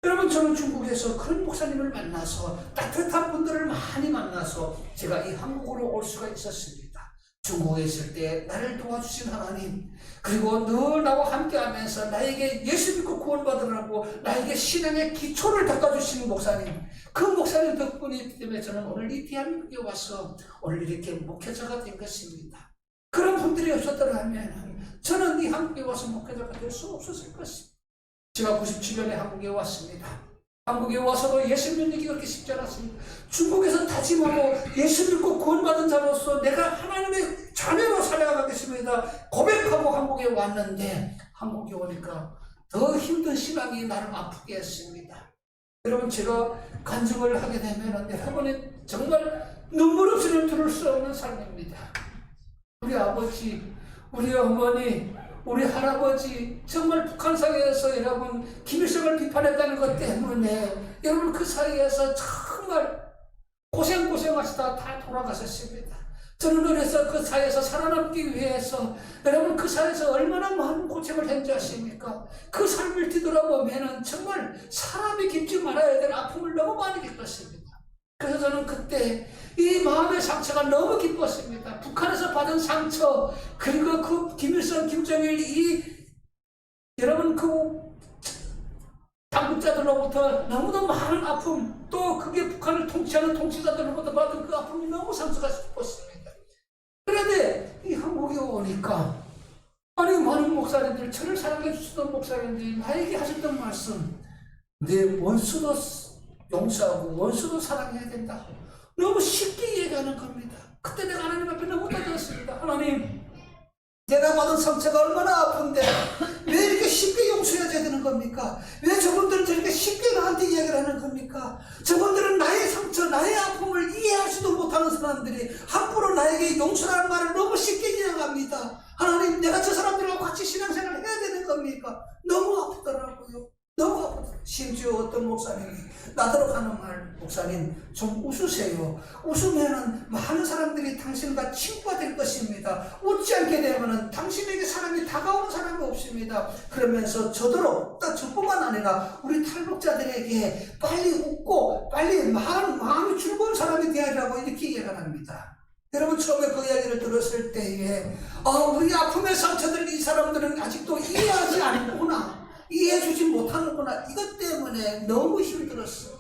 여러분, 저는 중국에서 그런 목사님을 만나서 따뜻한 분들을 많이 만나서 제가 이 한국으로 올 수가 있었습니다. 중국에 있을 때 나를 도와주신 하나님, 그리고 늘 나와 함께 하면서 나에게 예수 믿고 구원받으라고 나에게 신앙의 기초를 닦아주시는 목사님, 그 목사님 덕분이기 때문에 저는 오늘 이 대한민국에 와서 오늘 이렇게 목회자가 된 것입니다. 그런 분들이 없었더라면 저는 이 한국에 와서 목회자가 될 수 없었을 것입니다. 제가 97년에 한국에 왔습니다. 한국에 와서도 예수 믿는 게 그렇게 쉽지 않았습니다. 중국에서 다짐하고 예수 믿고 구원받은 자로서 내가 하나님의 자녀로 살아가겠습니다 고백하고 한국에 왔는데, 한국에 오니까 더 힘든 신앙이 나를 아프게 했습니다. 여러분, 제가 간증을 하게 되면 여러분이 정말 눈물 없이는 들을 수 없는 삶입니다. 우리 아버지, 우리 어머니, 우리 할아버지 정말 북한 사회에서 여러분 김일성을 비판했다는 것 때문에 여러분 그 사이에서 정말 고생하시다 다 돌아가셨습니다. 저는 그래서 그 사회에서 살아남기 위해서 여러분 그 사회에서 얼마나 많은 고생을 했는지 아십니까? 그 삶을 뒤돌아보면 정말 사람이 겪지 말아야 될 아픔을 너무 많이 겪었습니다. 그래서 저는 그때 이 마음의 상처가 너무 기뻤습니다. 북한에서 받은 상처, 그리고 그 김일성, 김정일 여러분 그 당국자들로부터 너무도 많은 아픔, 또 그게 북한을 통치하는 통치자들로부터 받은 그 아픔이 너무 상처가 깊었습니다. 그런데 이 한국에 오니까 아니 많은 목사님들, 저를 사랑해 주시던 목사님들이 나에게 하셨던 말씀, 내 원수도 용서하고 원수도 사랑해야 된다. 너무 쉽게 얘기하는 겁니다. 그때 내가 하나님 앞에 너무 따졌습니다. 하나님, 내가 받은 상처가 얼마나 아픈데 왜 이렇게 쉽게 용서해야 되는 겁니까? 왜 저분들은 저렇게 쉽게 나한테 이야기를 하는 겁니까? 저분들은 나의 상처, 나의 아픔을 이해하지도 못하는 사람들이 함부로 나에게 용서라는 말을 너무 쉽게 지나갑니다. 하나님, 내가 저 사람들하고 같이 신앙생활을 해야 되는 겁니까? 너무 아프더라고요. 너무 아프더라고요. 심지어 어떤 목사님이 나더러 하는 말, 목사님 좀 웃으세요. 웃으면은 많은 사람들이 당신과 친구가 될 것입니다. 웃지 않게 되면은 당신에게 사람이 다가오는 사람이 없습니다. 그러면서 저더러, 딱 저뿐만 아니라 우리 탈북자들에게 빨리 웃고 빨리 마음이 즐거운 사람이 되어야라고 이렇게 이야기를 합니다. 여러분, 처음에 그 이야기를 들었을 때에 우리 아픔의 상처들 이 사람들은 아직도 이해하지 않구나, 이해해주지 못하는구나, 이것 때문에 너무 힘들었습니다.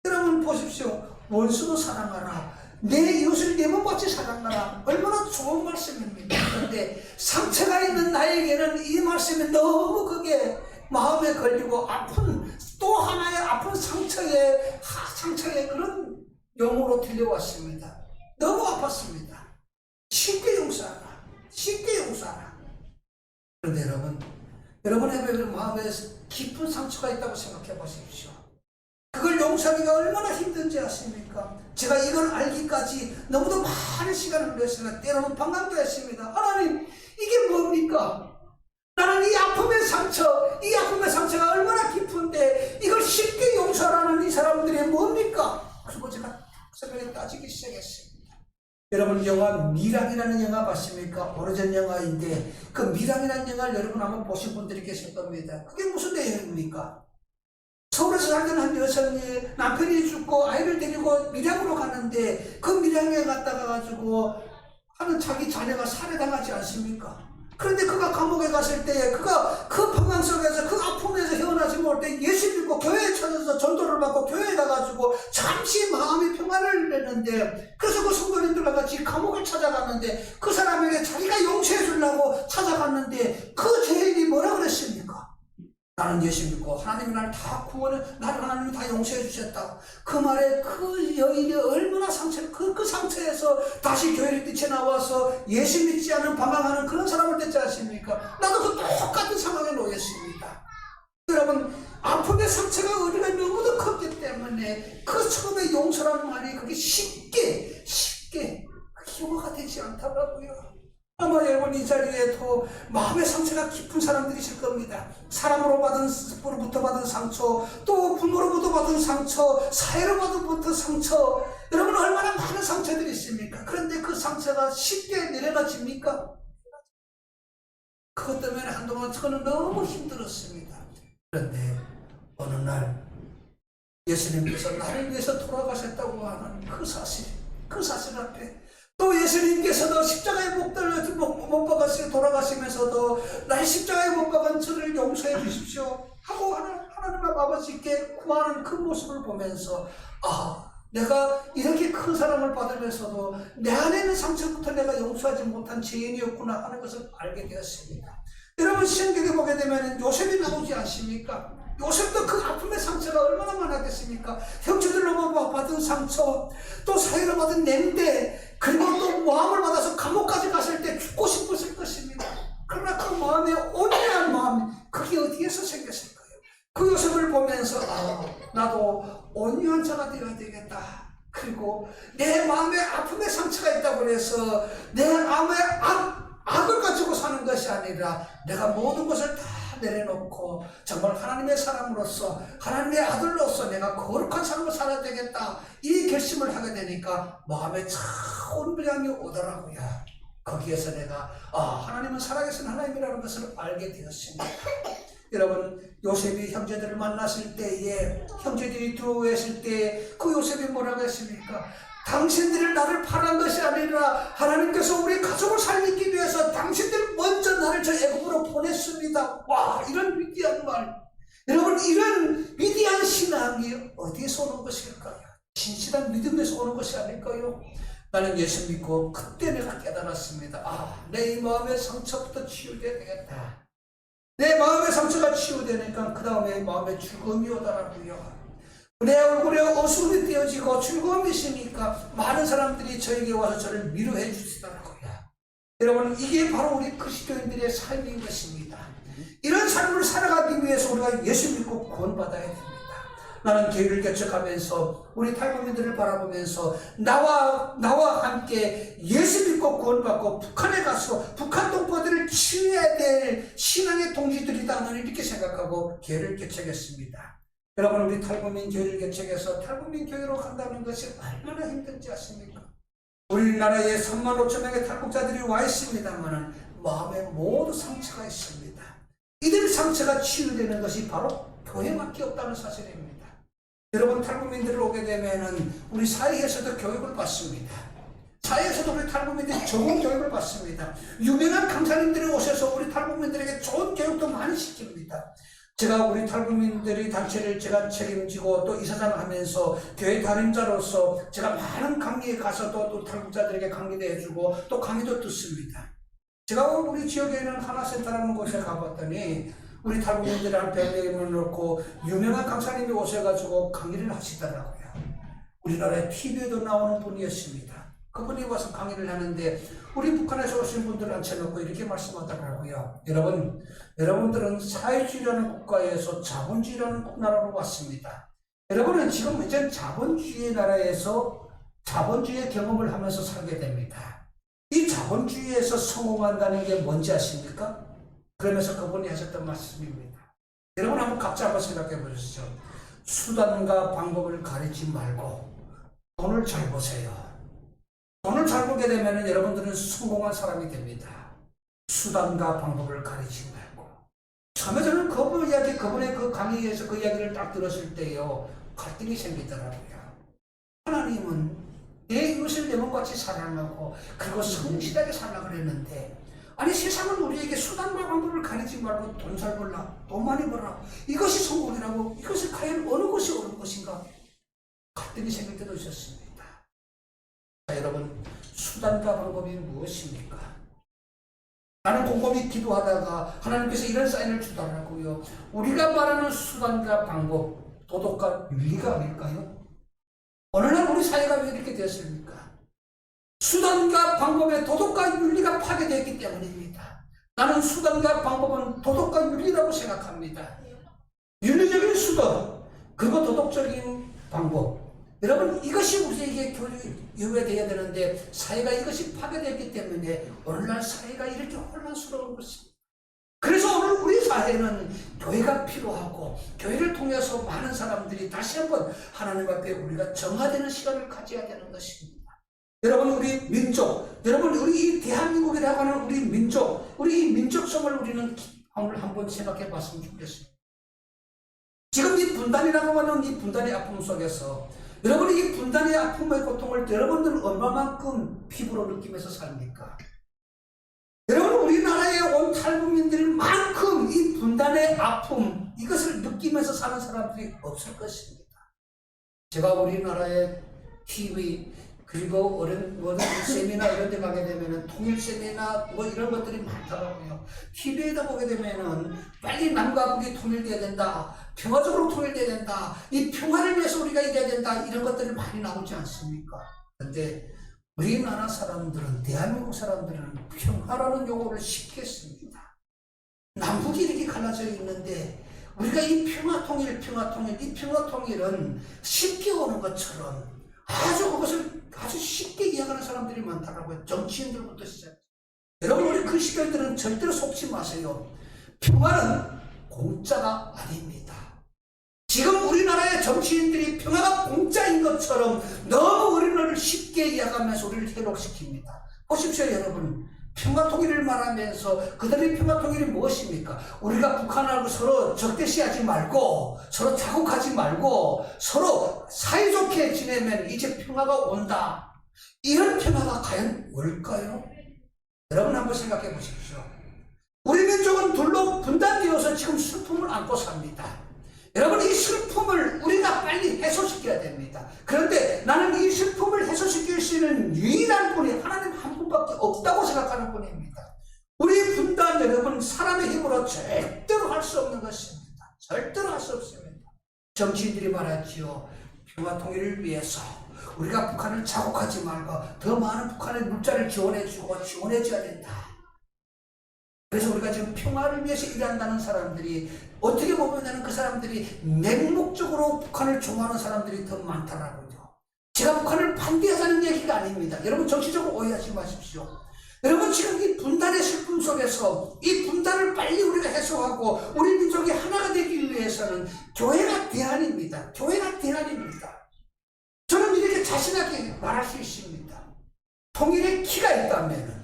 여러분 보십시오. 원수도 사랑하라, 내 이웃을 내 몸같이 사랑하라, 얼마나 좋은 말씀입니다. 그런데 상처가 있는 나에게는 이 말씀이 너무 그게 마음에 걸리고 아픈, 또 하나의 아픈 상처의 그런 용어로 들려왔습니다. 너무 아팠습니다. 쉽게 용서하라, 쉽게 용서하라. 그런데 여러분의 마음에 깊은 상처가 있다고 생각해 보십시오. 그걸 용서하기가 얼마나 힘든지 아십니까? 제가 이걸 알기까지 너무도 많은 시간을 흘렸습니다. 때로는 방황도 했습니다. 하나님, 이게 뭡니까? 나는 이 아픔의 상처가 얼마나 깊은데 이걸 쉽게 용서하라는 이 사람들이 뭡니까? 그리고 제가 새벽에 따지기 시작했습니다. 여러분, 영화 미랑이라는 영화 봤습니까? 오래전 영화인데 그 미랑이라는 영화를 여러분 아마 보신 분들이 계실 겁니다. 그게 무슨 내용입니까? 서울에서 살던 한 여성이 남편이 죽고 아이를 데리고 밀양으로 가는데 그 밀양에 갔다가 가지고 하는 자기 자녀가 살해당하지 않습니까? 그런데 그가 감옥에 갔을 때 그가 그 방황 속에서 그 아픔에서 헤어나지 못할 때 예수 믿고 교회에 찾아서 전도를 받고 교회에 가가지고 잠시 마음의 평안을 내는데, 그래서 그 성도님들과 같이 감옥을 찾아갔는데 그 사람에게 자기가 용서해 주려고 찾아갔는데 그 죄인이 뭐라 그랬습니까? 나는 예수 믿고 하나님이 나를 다 구원해, 나를 하나님이 다 용서해 주셨다. 그 말에 그 여인이 얼마나 그 상처에서 다시 교회를 뛰쳐나와서 예수 믿지 않은 방황하는 그런 사람을 됐지 않습니까? 나도 그 똑같은 상황에 놓였습니다. 여러분, 아픔의 상처가 우리가 너무도 컸기 때문에 그 처음에 용서라는 말이 그게 쉽게 흉어가 되지 않더라고요. 아마 여러분 이 자리에도 마음의 상처가 깊은 사람들이실 겁니다. 사람으로부터 받은 상처, 또 부모로부터 받은 상처, 사회로부터 상처, 여러분 얼마나 많은 상처들이 있습니까? 그런데 그 상처가 쉽게 내려놔집니까? 그것 때문에 한동안 저는 너무 힘들었습니다. 그런데 어느 날 예수님께서 나를 위해서 돌아가셨다고 하는 그 사실 앞에 또 예수님께서도 십자가에 못 박았어요. 돌아가시면서도 나의 십자가에 못 박은 저를 용서해 주십시오 하고 하나님 아버지께 구하는 그 모습을 보면서 내가 이렇게 큰 사랑을 받으면서도 내 안에 있는 상처부터 내가 용서하지 못한 죄인이었구나 하는 것을 알게 되었습니다. 여러분 신경에 보게 되면 요셉이 나오지 않습니까? 요셉도 그 아픔의 상처가 얼마나 많았겠습니까? 형제들로 받은 상처, 또 사회로 받은 냉대, 그리고 또 모함을 받아서 감옥까지 갔을 때 죽고 싶었을 것입니다. 그러나 그 마음에 온유한 마음, 그게 어디에서 생겼을까요? 그 요셉을 보면서 나도 온유한 자가 되어야 되겠다. 그리고 내 마음에 아픔의 상처가 있다고 해서 내 마음에 악을 가지고 사는 것이 아니라 내가 모든 것을 다 내려놓고 정말 하나님의 사람으로서 하나님의 아들로서 내가 거룩한 삶을 살아야 되겠다 이 결심을 하게 되니까 마음에 차가운 분량이 오더라고요. 거기에서 내가 하나님은 살아계신 하나님이라는 것을 알게 되었습니다. 여러분 요셉이 형제들을 만났을 때에 형제들이 들어오셨을 때 그 요셉이 뭐라고 했습니까? 당신들이 나를 팔은 것이 아니라 하나님께서 우리 가족을 살리기 위해서 당신들 먼저 나를 저 애굽으로 보냈습니다. 와, 이런 위대한 말. 여러분 이런 위대한 신앙이 어디에서 오는 것일까요? 진실한 믿음에서 오는 것이 아닐까요? 나는 예수 믿고 그때 내가 깨달았습니다. 내 이 마음의 상처부터 치유돼야 되겠다. 내 마음의 상처가 치유되니까 그 다음에 마음의 죽음이 오더라고요. 내 얼굴에 어수선이 띄어지고 즐거움이 있으니까 많은 사람들이 저에게 와서 저를 위로해 주시더라고요. 여러분 이게 바로 우리 그리스도인들의 삶인 것입니다. 이런 삶을 살아가기 위해서 우리가 예수 믿고 구원받아야 됩니다. 나는 교회를 개척하면서 우리 탈북민들을 바라보면서 나와 함께 예수 믿고 구원받고 북한에 가서 북한 동포들을 치유해야 될 신앙의 동지들이다 나는 이렇게 생각하고 교회를 개척했습니다. 여러분 우리 탈북민 교회를 개척해서 탈북민 교회로 간다는 것이 얼마나 힘든지 아십니까? 우리나라에 3만 5천 명의 탈북자들이 와 있습니다만 마음에 모두 상처가 있습니다. 이들 상처가 치유되는 것이 바로 교회밖에 없다는 사실입니다. 여러분 탈북민들을 오게 되면은 우리 사회에서도 교육을 받습니다. 사회에서도 우리 탈북민들이 좋은 교육을 받습니다. 유명한 강사님들이 오셔서 우리 탈북민들에게 좋은 교육도 많이 시킵니다. 제가 우리 탈북민들의 단체를 제가 책임지고 또 이사장을 하면서 교회 담임자로서 제가 많은 강의에 가서 또 탈북자들에게 강의도 해주고 또 강의도 듣습니다. 제가 우리 지역에 있는 하나센터라는 곳에 가봤더니 우리 탈북민들을 한 100명을 놓고 유명한 강사님이 오셔가지고 강의를 하시더라고요. 우리나라의 TV에도 나오는 분이었습니다. 그분이 와서 강의를 하는데 우리 북한에서 오신 분들을 앉혀놓고 이렇게 말씀하더라고요. 여러분들은 사회주의라는 국가에서 자본주의라는 나라로 왔습니다. 여러분은 지금 이제 자본주의 나라에서 자본주의 경험을 하면서 살게 됩니다. 이 자본주의에서 성공한다는 게 뭔지 아십니까? 그러면서 그분이 하셨던 말씀입니다. 여러분 각자 한번 생각해 보시죠. 수단과 방법을 가리지 말고 돈을 잘 보세요. 돈을 잘 보게 되면 여러분들은 성공한 사람이 됩니다. 수단과 방법을 가리지 말고. 처음에 저는 그분의 그 강의에서 그 이야기를 딱 들었을 때요, 갈등이 생기더라고요. 하나님은 내 이웃을 내 몸같이 사랑하고 그리고 성실하게 살라고 그랬는데 아니 세상은 우리에게 수단과 방법을 가리지 말고 돈 잘 벌라, 돈 많이 벌라, 이것이 성공이라고, 이것이 과연 어느 것이 옳은 것인가? 갈등이 생길 때도 있었습니다. 자, 여러분 수단과 방법이 무엇입니까? 나는 곰곰이 기도하다가 하나님께서 이런 사인을 주더라고요. 우리가 말하는 수단과 방법, 도덕과 윤리가 아닐까요? 어느 날 우리 사회가 왜 이렇게 되었습니까? 수단과 방법의 도덕과 윤리가 파괴되었기 때문입니다. 나는 수단과 방법은 도덕과 윤리라고 생각합니다. 윤리적인 수단, 그리고 도덕적인 방법. 여러분 이것이 우리에게 교류되어야 되는데 사회가 이것이 파괴되었기 때문에 오늘날 사회가 이렇게 혼란스러운 것입니다. 그래서 오늘 우리 사회는 교회가 필요하고 교회를 통해서 많은 사람들이 다시 한번 하나님 앞에 우리가 정화되는 시간을 가져야 되는 것입니다. 여러분 우리 민족, 여러분 우리 이 대한민국이라고 하는 우리 민족, 우리 이 민족성을 우리는 오늘 한번 생각해 봤으면 좋겠습니다. 지금 이 분단이라고 하는 이 분단의 아픔 속에서 여러분이 이 분단의 아픔의 고통을 여러분들은 얼마만큼 피부로 느끼면서 삽니까? 여러분, 우리나라에 온 탈북민들만큼 이 분단의 아픔, 이것을 느끼면서 사는 사람들이 없을 것입니다. 제가 우리나라의 TV, 그리고 어른 세미나 이런 데 가게 되면은 통일 세미나 뭐 이런 것들이 많더라고요. TV에다 보게 되면은 빨리 남과 북이 통일돼야 된다. 평화적으로 통일돼야 된다. 이 평화를 위해서 우리가 이겨야 된다. 이런 것들이 많이 나오지 않습니까? 그런데 우리나라 사람들은, 대한민국 사람들은 평화라는 용어를 쉽게 씁니다. 남북이 이렇게 갈라져 있는데 우리가 이 평화통일, 이 평화통일은 쉽게 오는 것처럼 아주 그것을 아주 쉽게 이해하는 사람들이 많다고요. 정치인들부터 시작. 여러분, 우리 그 시절들은 절대로 속지 마세요. 평화는 공짜가 아닙니다. 지금 우리나라의 정치인들이 평화가 공짜인 것처럼 너무 우리나라를 쉽게 이해하면서 우리를 현혹시킵니다. 보십시오, 여러분. 평화통일을 말하면서 그들의 평화통일이 무엇입니까? 우리가 북한하고 서로 적대시하지 말고, 서로 자국하지 말고, 서로 사이좋게 지내면 이제 평화가 온다. 이런 평화가 과연 올까요? 여러분, 한번 생각해 보십시오. 우리 민족은 둘로 분단되어서 지금 슬픔을 안고 삽니다. 여러분, 이 슬픔을 우리가 빨리 해소시켜야 됩니다. 그런데 나는 이 슬픔을 해소시킬 수 있는 유일한 분이 하나님 한 분밖에 없다고 생각하는 분입니다. 우리 분단, 여러분, 사람의 힘으로 절대로 할 수 없는 것입니다. 절대로 할 수 없습니다. 정치인들이 말했지요. 평화 통일을 위해서 우리가 북한을 자국하지 말고 더 많은 북한의 물자를 지원해줘야 된다. 그래서 우리가 지금 평화를 위해서 일한다는 사람들이, 어떻게 보면 그 사람들이 맹목적으로 북한을 좋아하는 사람들이 더 많더라고요. 제가 북한을 반대하자는 얘기가 아닙니다. 여러분, 정치적으로 오해하지 마십시오. 여러분, 지금 이 분단의 슬픔 속에서 이 분단을 빨리 우리가 해소하고 우리 민족이 하나가 되기 위해서는 교회가 대안입니다. 교회가 대안입니다. 저는 이렇게 자신하게 말할 수 있습니다. 통일의 키가 있다면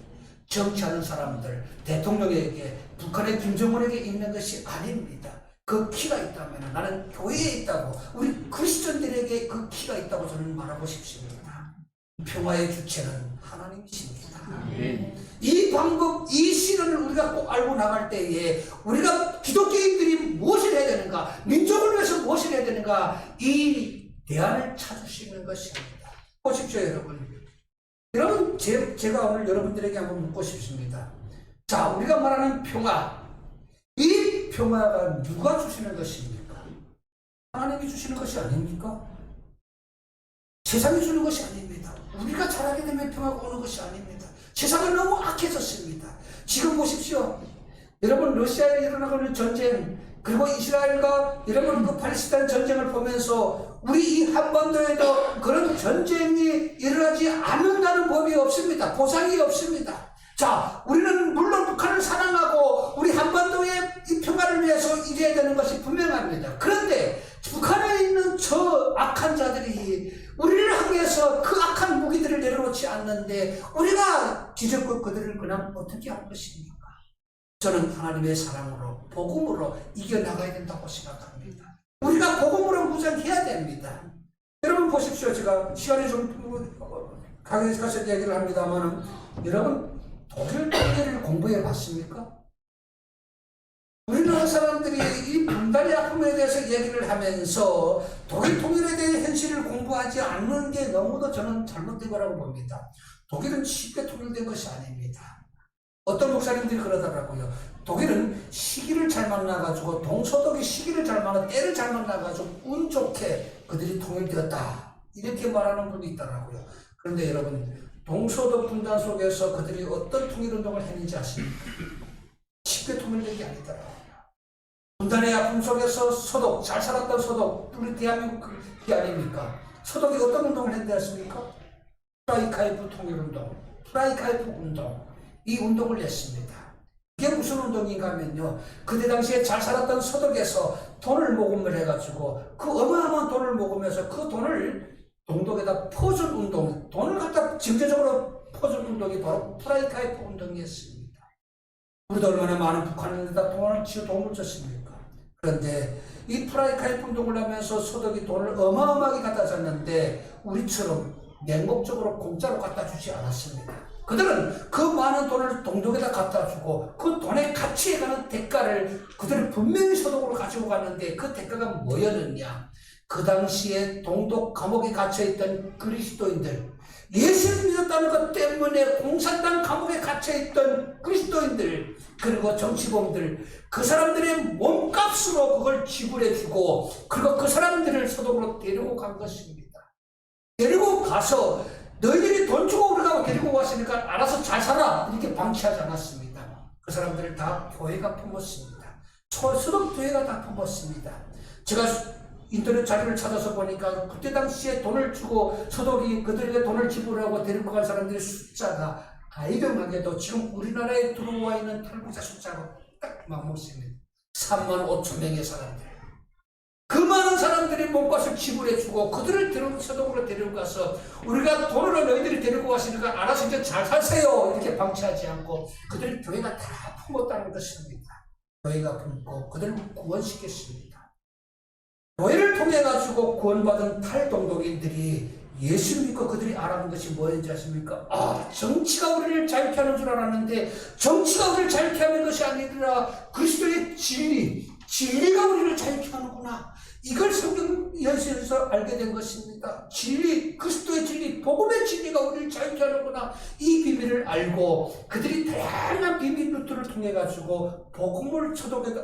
정치하는 사람들, 대통령에게, 북한의 김정은에게 있는 것이 아닙니다. 그 키가 있다면 나는 교회에 있다고, 우리 크리스천들에게 그 키가 있다고 저는 말하고 싶습니다. 평화의 주체는 하나님이십니다. 이 방법, 이 실현을 우리가 꼭 알고 나갈 때에 우리가 기독교인들이 무엇을 해야 되는가, 민족을 위해서 무엇을 해야 되는가, 이 대안을 찾을 수 있는 것입니다. 보십시오, 여러분. 여러분, 제가 오늘 여러분들에게 한번 묻고 싶습니다. 자, 우리가 말하는 평화, 이 평화가 누가 주시는 것입니까? 하나님이 주시는 것이 아닙니까? 세상이 주는 것이 아닙니다. 우리가 잘하게 되면 평화가 오는 것이 아닙니다. 세상은 너무 악해졌습니다. 지금 보십시오. 여러분, 러시아에 일어나고 있는 전쟁, 그리고 이스라엘과 여러분 그 팔레스타인 전쟁을 보면서 우리 이 한반도에도 그런 전쟁이 일어나지 않는다는 법이 없습니다. 보상이 없습니다. 자, 우리는 물론 북한을 사랑하고 우리 한반도의 이 평화를 위해서 일해야 되는 것이 분명합니다. 그런데 북한에 있는 저 악한 자들이 우리를 향해서 그 악한 무기들을 내려놓지 않는데 우리가 뒤집고 그들을 그냥 어떻게 할 것입니까? 저는 하나님의 사랑으로, 복음으로 이겨나가야 된다고 생각합니다. 우리가 복음으로 무장해야 됩니다. 여러분 보십시오. 제가 시간이 좀 가서 얘기를 합니다만, 여러분 독일 통일을 공부해 봤습니까? 우리나라 사람들이 이 분단의 아픔에 대해서 얘기를 하면서 독일 통일에 대해 현실을 공부하지 않는 게 너무도 저는 잘못된 거라고 봅니다. 독일은 쉽게 통일된 것이 아닙니다. 어떤 목사님들이 그러더라고요. 독일은 시기를 잘 만나가지고, 동서독이 시기를 잘 만나, 때를 잘 만나가지고 운 좋게 그들이 통일되었다, 이렇게 말하는 분이 있더라고요. 그런데 여러분, 동서독 분단 속에서 그들이 어떤 통일운동을 했는지 아십니까? 쉽게 통일된 게 아니더라고요. 분단의 아픔 속에서 서독, 잘 살았던 서독, 우리 대한민국이 아닙니까? 서독이 어떤 운동을 했는지 아십니까? 프라이카이프 통일운동, 프라이카이프 운동, 이 운동을 했습니다. 이게 무슨 운동인가 하면요, 그때 당시에 잘 살았던 서독에서 돈을 모금을 해가지고 그 어마어마한 돈을 모금해서 그 돈을 동독에다 퍼준 운동, 돈을 갖다 경제적으로 퍼준 운동이 바로 프라이카이프 운동이었습니다. 우리도 얼마나 많은 북한에다 도움을 줬습니까? 그런데 이 프라이카에 풍족을 하면서 소득이 돈을 어마어마하게 갖다 줬는데 우리처럼 맹목적으로 공짜로 갖다 주지 않았습니다. 그들은 그 많은 돈을 동독에다 갖다 주고 그 돈의 가치에 가는 대가를 그들은 분명히 소득으로 가지고 갔는데 그 대가가 뭐였느냐? 그 당시에 동독 감옥에 갇혀있던 그리스도인들, 예수를 믿었다는 것 때문에 공산당 감옥에 갇혀있던 그리스도인들, 그리고 정치범들, 그 사람들의 몸값으로 그걸 지불해주고 그리고 그 사람들을 소독으로 데리고 간 것입니다. 데리고 가서 너희들이 돈 주고 우리가 데리고 왔으니까 알아서 잘 살아 이렇게 방치하지 않았습니다. 그 사람들을 다 교회가 품었습니다. 소득 교회가 다 품었습니다. 제가 인터넷 자료를 찾아서 보니까 그때 당시에 돈을 주고 소독이 그들에게 돈을 지불하고 데리고 간 사람들의 숫자가 아이러하게도 지금 우리나라에 들어와 있는 탈북자 숫자로 딱 맞먹습니다. 35,000명의 사람들. 그 많은 사람들이 몸값을 지불해주고 그들을 소독으로 데리고 가서 우리가 돈으로 너희들이 데리고 왔으니까 알아서 이제 잘 사세요 이렇게 방치하지 않고 그들을 교회가 다 품었다는 것입니다. 교회가 품고 그들을 구원시켰습니다. 교회를 통해 가지고 구원받은 탈동독인들이 예수 믿고 그들이 알아본 것이 뭐였는지 아십니까? 아, 정치가 우리를 자유케 하는 줄 알았는데 정치가 우리를 자유케 하는 것이 아니라 그리스도의 진리가 우리를 자유케 하는구나. 이걸 성경 연수에서 알게 된 것입니다. 진리, 그리스도의 진리, 복음의 진리가 우리를 자유케 하는구나. 이 비밀을 알고 그들이 다양한 비밀 루트를 통해 가지고 복음을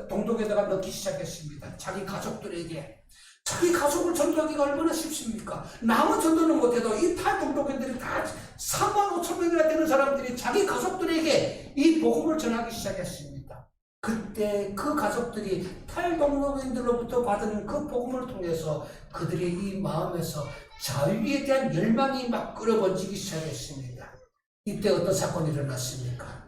동독에다가 넣기 시작했습니다. 자기 가족들에게. 자기 가족을 전도하기가 얼마나 쉽습니까? 남은 전도는 못해도 이 탈동독인들이 다 35,000명이나 되는 사람들이 자기 가족들에게 이 복음을 전하기 시작했습니다. 그때 그 가족들이 탈동독인들로부터 받은 그 복음을 통해서 그들의 이 마음에서 자유에 대한 열망이 막 끌어번지기 시작했습니다. 이때 어떤 사건이 일어났습니까?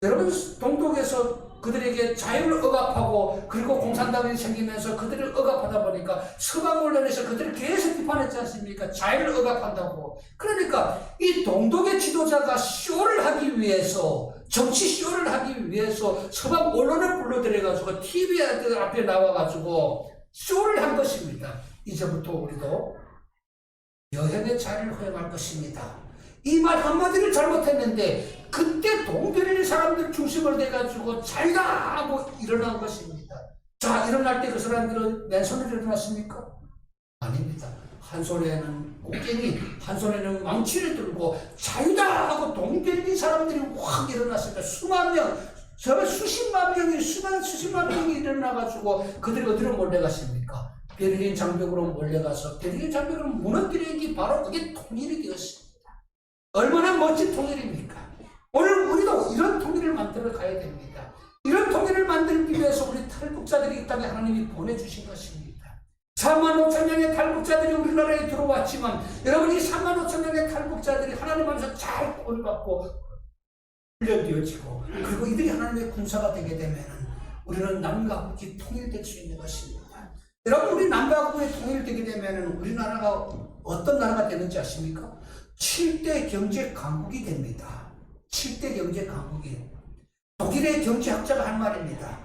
여러분, 동독에서 그들에게 자유를 억압하고 그리고 공산당이 생기면서 그들을 억압하다 보니까 서방 언론에서 그들을 계속 비판했지 않습니까? 자유를 억압한다고. 그러니까 이 동독의 지도자가 쇼를 하기 위해서, 정치 쇼를 하기 위해서 서방 언론을 불러들여가지고 TV 앞에 나와가지고 쇼를 한 것입니다. 이제부터 우리도 여행의 자유를 허용할 것입니다. 이 말 한마디를 잘못했는데 그때 동별인 사람들 중심으로 돼가지고 자유다 하고 일어난 것입니다. 자, 일어날 때 그 사람들은 맨손으로 일어났습니까? 아닙니다. 한 손에는 곡괭이, 한 손에는 망치를 들고 자유다 하고 동별인 사람들이 확 일어났습니다. 수만 명, 저는 수십만 명이 일어나가지고 그들이 어디로 몰려갔습니까? 베를린 장벽으로 몰려가서 베를린 장벽을 무너뜨리기 바로 그게 통일이 되었습니다. 얼마나 멋진 통일입니까? 오늘 우리도 이런 통일을 만들어 가야 됩니다. 이런 통일을 만들기 위해서 우리 탈북자들이 이 땅에 하나님이 보내주신 것입니다. 35,000명의 탈북자들이 우리나라에 들어왔지만 여러분, 이 35,000명의 탈북자들이 하나님 앞에서 잘 구원받고 훈련되어지고 그리고 이들이 하나님의 군사가 되게 되면 우리는 남과 북이 통일될 수 있는 것입니다. 여러분, 우리 남과 북이 통일되게 되면 우리나라가 어떤 나라가 되는지 아십니까? 7대 경제 강국이 됩니다. 7대 경제 강국이. 독일의 경제학자가 한 말입니다.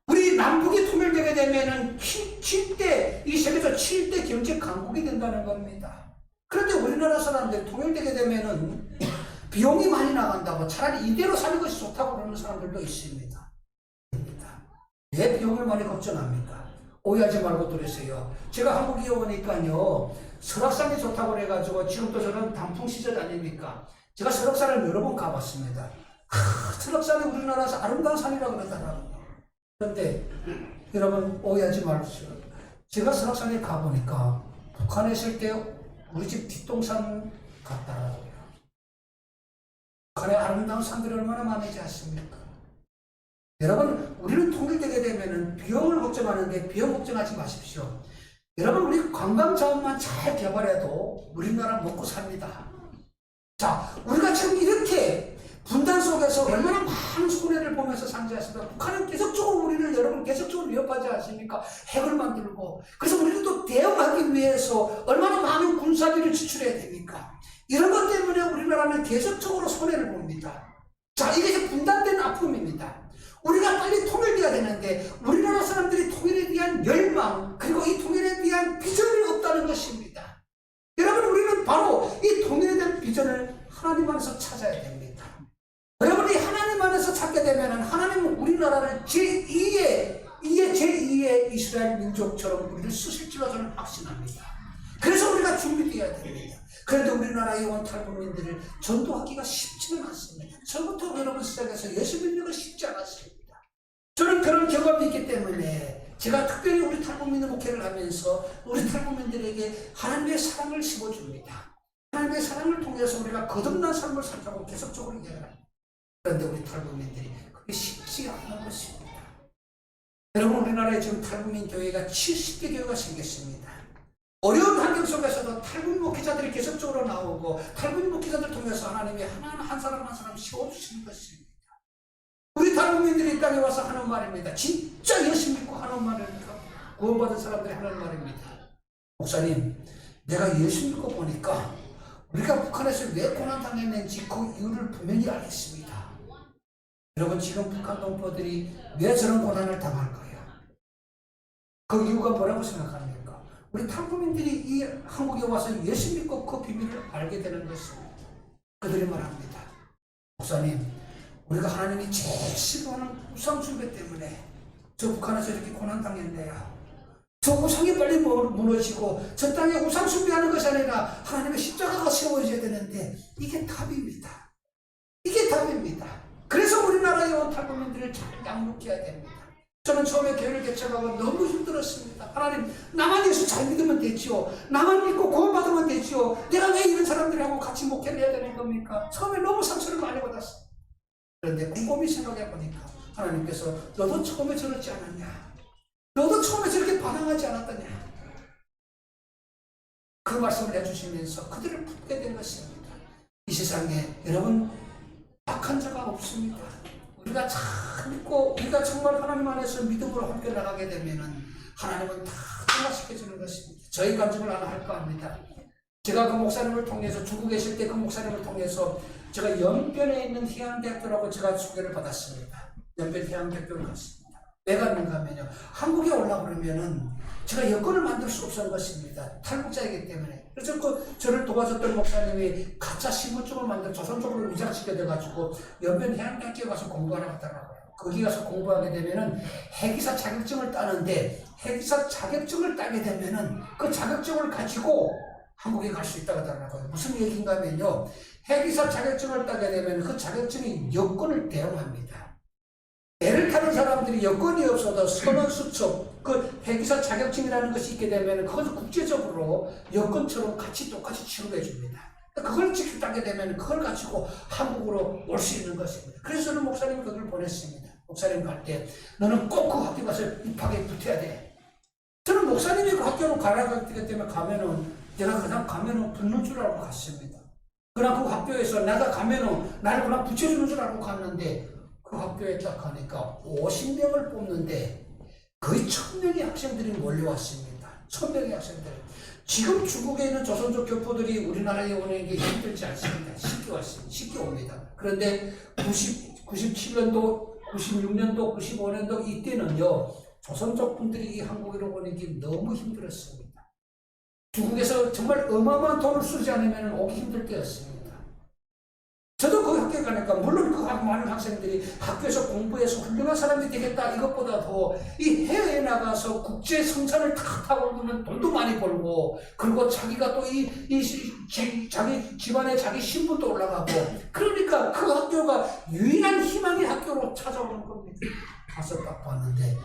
우리 남북이 통일되게 되면은 7대, 이 세계에서 7대 경제 강국이 된다는 겁니다. 그런데 우리나라 사람들 통일되게 되면은 비용이 많이 나간다고 차라리 이대로 사는 것이 좋다고 그러는 사람들도 있습니다. 왜 비용을 많이 걱정합니까? 오해하지 말고 들으세요. 제가 한국에 오니까요, 설악산이 좋다고 그래가지고 지금도 저는 단풍 시절 아닙니까? 제가 설악산을 여러 번 가봤습니다. 설악산이 우리나라에서 아름다운 산이라고 그러더라고요. 그런데 여러분, 오해하지 마십시오. 제가 설악산에 가보니까 북한에 있을 때 우리 집 뒷동산 같더라고요. 북한의 아름다운 산들이 얼마나 많은지 아십니까? 여러분, 우리는 통일되게 되면은 비용을 걱정하는데 비용 걱정하지 마십시오. 여러분, 우리 관광 자원만 잘 개발해도 우리나라 먹고 삽니다. 자, 우리가 지금 이렇게 분단 속에서 얼마나 많은 손해를 보면서 산지 아십니까? 북한은 계속적으로 우리를, 여러분, 계속적으로 위협하지 않습니까? 핵을 만들고. 그래서 우리는 또 대응하기 위해서 얼마나 많은 군사비를 지출해야 됩니까? 이런 것 때문에 우리나라는 계속적으로 손해를 봅니다. 자, 이게 분단된 아픔입니다. 우리가 빨리 통일돼야 되는데 우리나라 사람들이 통일에 대한 열망 그리고 이 통일에 대한 비전이 없다는 것입니다. 여러분 우리는 바로 이 통일에 대한 비전을 하나님 안에서 찾아야 됩니다. 여러분이 하나님 안에서 찾게 되면 하나님은 우리나라를 제2의 이스라엘 민족처럼 우리를 쓰실 줄로 저는 확신합니다. 그래서 우리가 준비되어야 됩니다. 그런데 우리나라의 온 탈북민들을 전도하기가 쉽지는 않습니다. 저부터 여러분 시작해서 예수 믿는 건 쉽지 않았습니다. 저는 그런 경험이 있기 때문에 제가 특별히 우리 탈북민의 목회를 하면서 우리 탈북민들에게 하나님의 사랑을 심어줍니다. 하나님의 사랑을 통해서 우리가 거듭난 삶을 살자고 계속적으로 이야기합니다. 그런데 우리 탈북민들이 그게 쉽지 않은 것입니다. 여러분 우리나라에 지금 탈북민 교회가 70개 교회가 생겼습니다. 어려운 환경 속에서도 탈북민 목회자들이 계속적으로 나오고 탈북민 목회자들 통해서 하나님이 한 사람 한 사람 씌워주시는 것입니다. 우리 탈북민들이 이 땅에 와서 하는 말입니다. 진짜 예수 믿고 하는 말입니다. 구원받은 사람들이 하는 말입니다. 목사님, 내가 예수 믿고 보니까 우리가 북한에서 왜 고난당했는지 그 이유를 분명히 알겠습니다. 여러분 지금 북한 동포들이 왜 저런 고난을 당할 거예요? 그 이유가 뭐라고 생각합니까? 우리 탈북민들이 이 한국에 와서 예수 믿고 그 비밀을 알게 되는 것입니다. 그들이 말합니다. 목사님, 우리가 하나님이 제일 싫어하는 우상 숭배 때문에 저 북한에서 이렇게 고난당했네요. 저 우상이 빨리 무너지고 저 땅에 우상 숭배하는 것이 아니라 하나님의 십자가가 세워져야 되는데 이게 답입니다. 이게 답입니다. 그래서 우리나라에 온 탈북민들을 잘 양육해야 됩니다. 저는 처음에 교회를 개척하고 너무 힘들었습니다. 하나님, 나만 예수 잘 믿으면 되지요. 나만 믿고 구원받으면 되지요. 내가 왜 이런 사람들하고 같이 목회를 해야 되는 겁니까? 처음에 너무 상처를 많이 받았어요. 그런데 곰곰이 생각해 보니까 하나님께서 너도 처음에 저렇지 않았냐? 너도 처음에 저렇게 반항하지 않았더냐? 그 말씀을 해주시면서 그들을 품게 된 것입니다. 이 세상에 여러분 악한 자가 없습니다. 우리가 잘 믿고 우리가 정말 하나님 안에서 믿음으로 함께 나가게 되면은 하나님은 다 변화시켜주는 것입니다. 저희 감정을 하나 할까 합니다. 제가 그 목사님을 통해서 중국에 계실 때 그 목사님을 통해서 제가 연변에 있는 희안대학교라고 제가 소개를 받았습니다. 연변 희안대학교를 갔습니다. 왜 갔는가 하면요, 한국에 올라오려면은 제가 여건을 만들 수 없었던 것입니다. 탈북자이기 때문에. 그래서 저를 도와줬던 목사님이 가짜 신분증을 만들어 조선족으로 위장시켜져가지고 연변 해양대학교에 가서 공부하러 갔더라고요. 거기 가서 공부하게 되면은 해기사 자격증을 따는데 해기사 자격증을 따게 되면은 그 자격증을 가지고 한국에 갈 수 있다고 하더라고요. 무슨 얘기인가 하면요, 해기사 자격증을 따게 되면 그 자격증이 여권을 대응합니다. 배를 타는 사람들이 여건이 없어도 선원 수첩, 그 해기사 자격증이라는 것이 있게 되면 그것을 국제적으로 여건처럼 똑같이 취급해 줍니다. 그걸 직접 따게 되면 그걸 가지고 한국으로 올 수 있는 것입니다. 그래서 저는 목사님이 그걸 보냈습니다. 목사님 갈 때 너는 꼭 그 학교 가서 입학에 붙어야 돼. 저는 목사님이 그 학교로 가라고 했기 때문에 제가 그냥 가면은 붙는 줄 알고 갔습니다. 그냥 그 학교에서 내가 가면은 나를 그냥 붙여주는 줄 알고 갔는데 그 학교에 딱 가니까 50명을 뽑는데 거의 1000명의 학생들이 몰려왔습니다. 1000명의 학생들. 지금 중국에 있는 조선족 교포들이 우리나라에 오는 게 힘들지 않습니다. 쉽게 왔습니다. 쉽게 옵니다. 그런데 97년도, 96년도, 95년도 이때는요, 조선족 분들이 이 한국으로 오는 게 너무 힘들었습니다. 중국에서 정말 어마어마한 돈을 쓰지 않으면 오기 힘들 때였습니다. 저도 그 학교에 가니까 물론 그 많은 학생들이 학교에서 공부해서 훌륭한 사람이 되겠다 이것보다도 이 해외에 나가서 국제 성산을 탁 타고 보면 돈도 많이 벌고 그리고 자기가 또 자기 집안에 자기 신분도 올라가고 그러니까 그 학교가 유일한 희망의 학교로 찾아오는 겁니다. 가서 딱 봤는데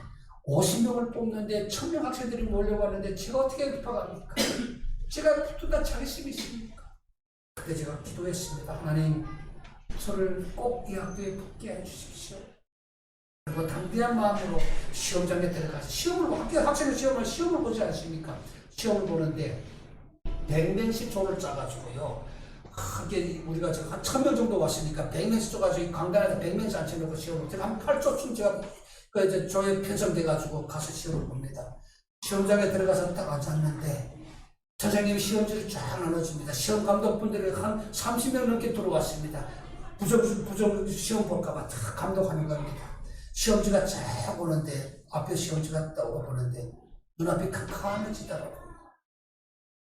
50명을 뽑는데 1000명 학생들이 몰려왔는데 제가 어떻게 입학합니까? 제가 붙다 자립심이 있습니까? 그때 제가 기도했습니다. 하나님, 저를 꼭 이 학교에 붙게 해주십시오. 그리고 담대한 마음으로 시험장에 들어가서 학생의 시험을 보지 않습니까? 시험을 보는데 100명씩 조를 짜가지고요. 우리가 한 1000명 정도 왔으니까 100명씩 쪼가지고 강단에서 100명씩 앉혀놓고 시험을 제가 한 8초쯤 제가 조에 편성돼가지고 가서 시험을 봅니다. 시험장에 들어가서 딱 앉았는데 선생님이 시험지를 쫙 나눠줍니다. 시험 감독분들이 한 30명 넘게 들어왔습니다. 부정 시험 볼까봐 다 감독하는 겁니다. 시험지가 쫙 오는데 앞에 시험지가 떠오르 보는데 눈앞이 캄캄해지더라고요.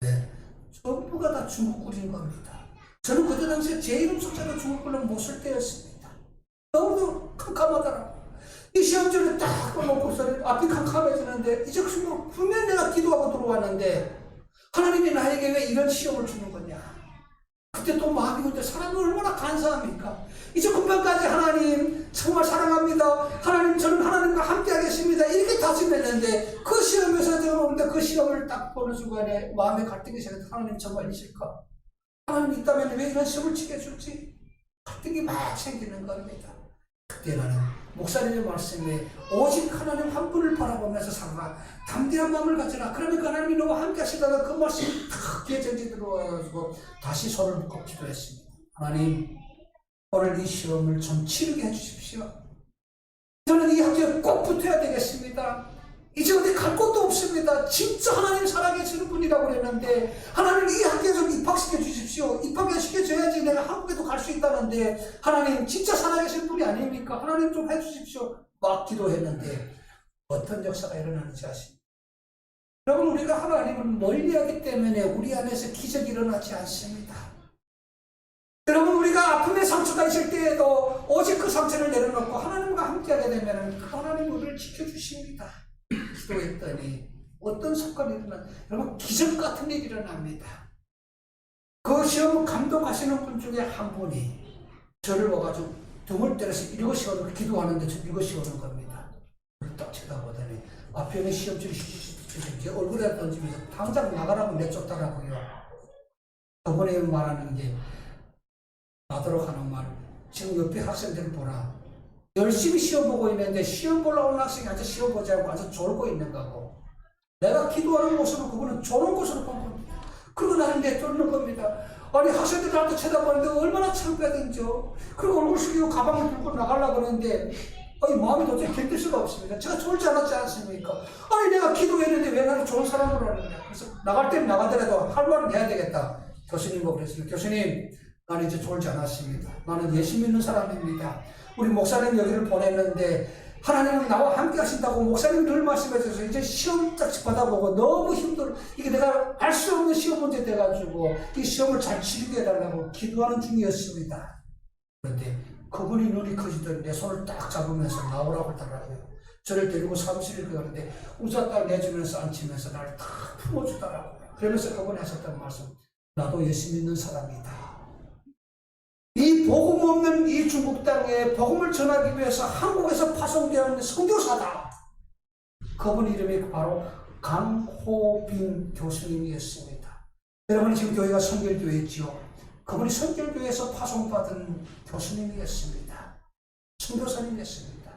네, 전부가 다 중국글인 겁니다. 저는 그때 당시에 제 이름 숫자로 중국글은 못 쓸 때였습니다. 너무도 캄캄하더라고요. 이 시험지를 딱 꺼놓고서 앞이 캄캄해지는데 이제 분명히 내가 기도하고 들어왔는데 하나님이 나에게 왜 이런 시험을 주는 거냐. 그때 또 마음이 근데 사람이 얼마나 간사합니까? 이제 금방까지 하나님 정말 사랑합니다. 하나님 저는 하나님과 함께 하겠습니다. 이렇게 다짐했는데 그 시험에서 들어오는데 그 시험을 딱 보는 순간에 마음에 갈등이 생겨. 하나님 정말이실까? 하나님 있다면 왜 이런 시험을 치게 줄지? 갈등이 막 생기는 겁니다. 그때 나는 목사님의 말씀에 오직 하나님 한 분을 바라보면서 살아라. 담대한 마음을 가져라. 그러니까 하나님이 너와 함께 하시다가 그 말씀이 탁 귀에 전지 들어와가지고 다시 손을 묶고 기도했습니다. 하나님 오늘 이 시험을 좀 치르게 해주십시오. 저는 이 학교에 꼭 붙어야 되겠습니다. 이제 어디 갈 곳도 없습니다. 진짜 하나님 살아계시는 분이라고 그랬는데 하나님 이 학교에 좀 입학시켜 주십시오. 입학시켜 줘야지 내가 한국에도 갈 수 있다는데 하나님 진짜 살아계신 분이 아닙니까? 하나님 좀 해주십시오. 막 기도했는데 어떤 역사가 일어나는지 아십니까? 여러분 우리가 하나님을 멀리하기 때문에 우리 안에서 기적이 일어나지 않습니다. 여러분 우리가 아픔의 상처가 있을 때에도 오직 그 상처를 내려놓고 하나님과 함께하게 되면 하나님 우리를 지켜주십니다. 기도했더니 어떤 사건이 일어나 여러분 기적 같은 일이 일어납니다. 그 시험 감독하시는 분 중에 한 분이 저를 와가지고 등을 때려서 읽으시오는 기도하는데 저 읽으시오는 겁니다. 딱 쳐다보더니 앞에 있는 시험지를 제 얼굴에 던지면서 당장 나가라고 내쫓더라고요. 저번에 말하는 게 나도록 하는 말 지금 옆에 학생들 보라. 열심히 시험 보고 있는데 시험 보러 온 학생이 앉아 시험 보지 않고 앉아 졸고 있는 거고 내가 기도하는 모습을 그분은 조는 것으로 본 겁니다. 그러고 나는 내쫓는 겁니다. 아니 학생들한테 쳐다보는데 얼마나 창피하든지요. 그리고 얼굴 숙이고 가방을 들고 나가려고 하는데 아니 마음이 도저히 견딜 수가 없습니다. 제가 졸지 않았지 않습니까? 아니 내가 기도했는데 왜 나를 좋은 사람으로 하는 거냐. 그래서 나갈 때는 나가더라도 할 말은 해야 되겠다. 교수님과 그랬습니다. 교수님 나는 이제 졸지 않았습니다. 나는 예수 믿는 사람입니다. 우리 목사님 여기를 보냈는데 하나님은 나와 함께 하신다고 목사님 늘 말씀해 주셔서 이제 시험 딱 받아보고 너무 힘들어. 이게 내가 알 수 없는 시험 문제 돼가지고 이 시험을 잘 치르게 해달라고 기도하는 중이었습니다. 그런데 그분이 눈이 커지더니 내 손을 딱 잡으면서 나오라고 하더라고요. 저를 데리고 사무실을 가는데 우산 딱 내주면서 앉히면서 나를 딱 품어주더라고요. 그러면서 그분이 하셨던 말씀 나도 예수 믿는 사람이다. 이 복음 없는 이 중국 땅에 복음을 전하기 위해서 한국에서 파송되어 선교사다. 그분 이름이 바로 강호빈 교수님이었습니다. 여러분 지금 교회가 선결교회지요. 그분이 선결교회에서 파송받은 교수님이었습니다. 선교사님이었습니다.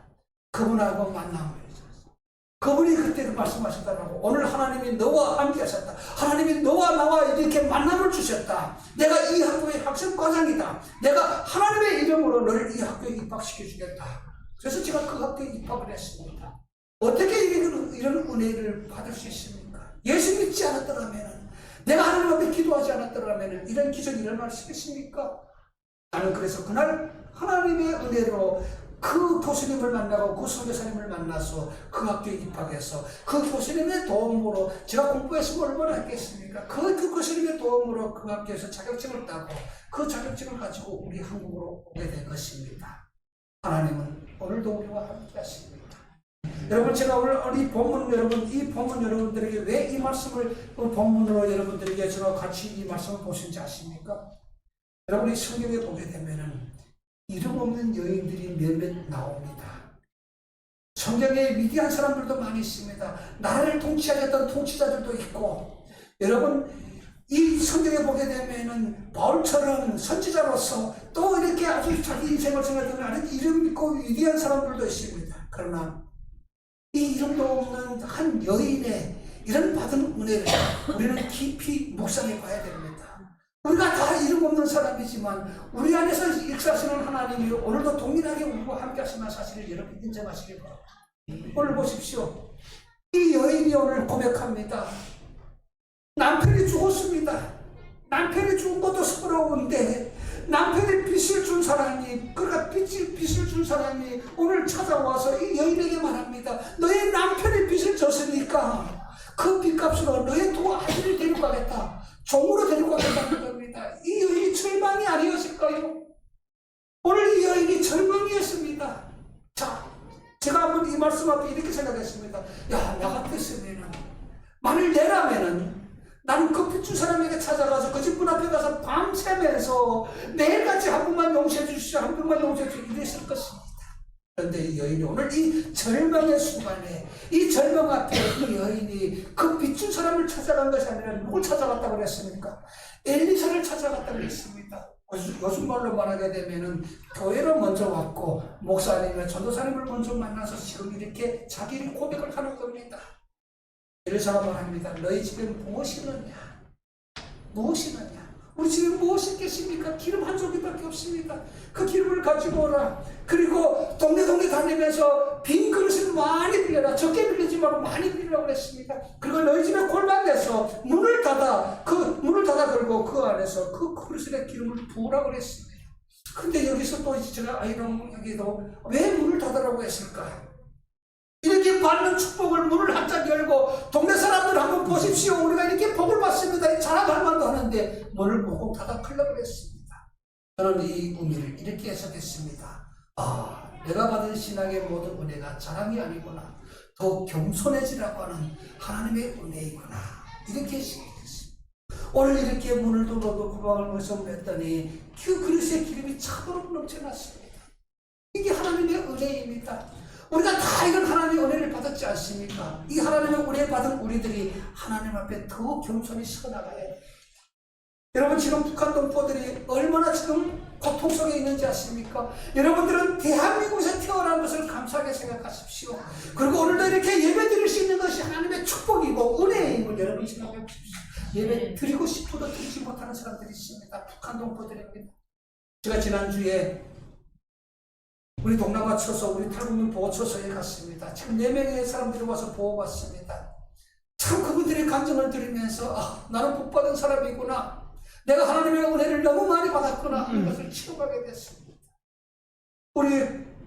그분하고 만남을 했었어요. 그분이 그때 말씀하셨다고 오늘 하나님이 너와 함께 하셨다. 하나님이 너와 나와 이렇게 만남을 주셨다. 내가 이 학교의 학생과장이다. 내가 하나님의 이름으로 너를 이 학교에 입학시켜 주겠다. 그래서 제가 그 학교에 입학을 했습니다. 어떻게 이런 은혜를 받을 수 있습니까? 예수 믿지 않았더라면 내가 하나님 앞에 기도하지 않았더라면 이런 기적이 일어날 수 있겠습니까? 나는 그래서 그날 하나님의 은혜로 그 교수님을 만나고 그 선교사님을 만나서 그 학교에 입학해서 그 교수님의 도움으로 제가 공부했으면 얼마나 했겠습니까? 그 교수님의 도움으로 그 학교에서 자격증을 따고 그 자격증을 가지고 우리 한국으로 오게 된 것입니다. 하나님은 오늘도 우리와 함께 하십니다. 여러분 제가 오늘 이 본문 여러분들에게 왜 이 말씀을 본문으로 여러분들에게 저와 같이 이 말씀을 보신지 아십니까? 여러분이 성경에 보게 되면은 이름 없는 여인들이 몇몇 나옵니다. 성경에 위대한 사람들도 많이 있습니다. 나라를 통치하셨던 통치자들도 있고 여러분 이 성경에 보게 되면은 바울처럼 선지자로서 또 이렇게 아주 자기 인생을 생각하는 이름 있고 위대한 사람들도 있습니다. 그러나 이 이름도 없는 한 여인의 이런 받은 은혜를 우리는 깊이 묵상해 봐야 됩니다. 우리가 다 이름 없는 사람이지만 우리 안에서 역사하시는 하나님이 오늘도 동일하게 우리와 함께 하시는 사실을 여러분 인정하시길 바랍니다. 오늘 보십시오. 이 여인이 오늘 고백합니다. 남편이 죽었습니다. 남편이 죽은 것도 서러운데 남편이 빚을 준 사람이 그러니까 빚을 준 준 사람이 오늘 찾아와서 이 여인에게 말합니다. 너의 남편의 빚을 졌으니까 그 빚값으로 너의 두 아들을 데리고 가겠다. 종으로 데리고 가겠다는 겁니다. 이 여인이 절망이 아니었을까요? 오늘 이 여인이 절망이었습니다. 자, 제가 한번 이 말씀 앞에 이렇게 생각했습니다. 야, 나 같았으면은, 만일 내라면은, 나는 그 빚준 사람에게 찾아가서 그 집 문 앞에 가서 밤새면서 매일같이 한 번만 용서해 주시오, 한 번만 용서해 주시오, 이랬을 것입니다. 그런데 이 여인이 오늘 이 절망의 순간에, 이 절망 앞에 그 여인이 그 빚준 사람을 찾아간 것이 아니라 누굴 찾아갔다고 그랬습니까? 엘리사를 찾아갔다고 그랬습니다. 요즘 말로 말하게 되면은 교회로 먼저 왔고 목사님과 전도사님을 먼저 만나서 지금 이렇게 자기 고백을 하는 겁니다. 엘리사가 말합니다. 너희 집에 무엇이 있느냐? 무엇이 있느냐? 우리 집에 무엇이 있겠습니까? 기름 한 조기밖에 없습니다. 그 기름을 가지고 오라. 그리고 동네 다니면서 빈 그릇을 많이 빌려라. 적게 빌리지 말고 많이 빌리라고 그랬습니다. 그리고 너희 집에 골방에서 문을 닫아 걸고 그 안에서 그 그릇에 기름을 부으라고 그랬습니다. 근데 여기서 또 제가 여기도 왜 문을 닫으라고 했을까? 이렇게 받는 축복을 문을 한짝 열고 동네 사람들 한번 보십시오. 우리가 이렇게 복을 받습니다. 자랑할 만도 하는데 문을 꼭 닫아 클럽을 했습니다. 저는 이 의미를 이렇게 해석했습니다. 아, 내가 받은 신앙의 모든 은혜가 자랑이 아니구나. 더 겸손해지라고 하는 하나님의 은혜이구나. 이렇게 해석했습니다. 오늘 이렇게 문을 뚫어도 구방을 물성했더니 그 그릇에 기름이 차도록 넘쳐났습니다. 이게 하나님의 은혜입니다. 우리가 다 이런 하나님의 은혜를 받았지 않습니까? 이 하나님의 은혜 받은 우리들이 하나님 앞에 더 겸손히 서나가야 돼요. 여러분, 지금 북한 동포들이 얼마나 지금 고통 속에 있는지 아십니까? 여러분들은 대한민국에서 태어난 것을 감사하게 생각하십시오. 그리고 오늘도 이렇게 예배 드릴 수 있는 것이 하나님의 축복이고 은혜인 걸 여러분 생각해 보십시오. 예배 드리고 싶어도 드리지 못하는 사람들이 있습니다. 북한 동포들입니다. 제가 지난주에 우리 동남아 처소, 우리 탈북민 보호 처소에 갔습니다. 참 4명의 사람들이 와서 보호받습니다. 참 그분들의 감정을 들으면서 나는 복받은 사람이구나. 내가 하나님의 은혜를 너무 많이 받았구나 하는 것을 체험하게 됐습니다. 우리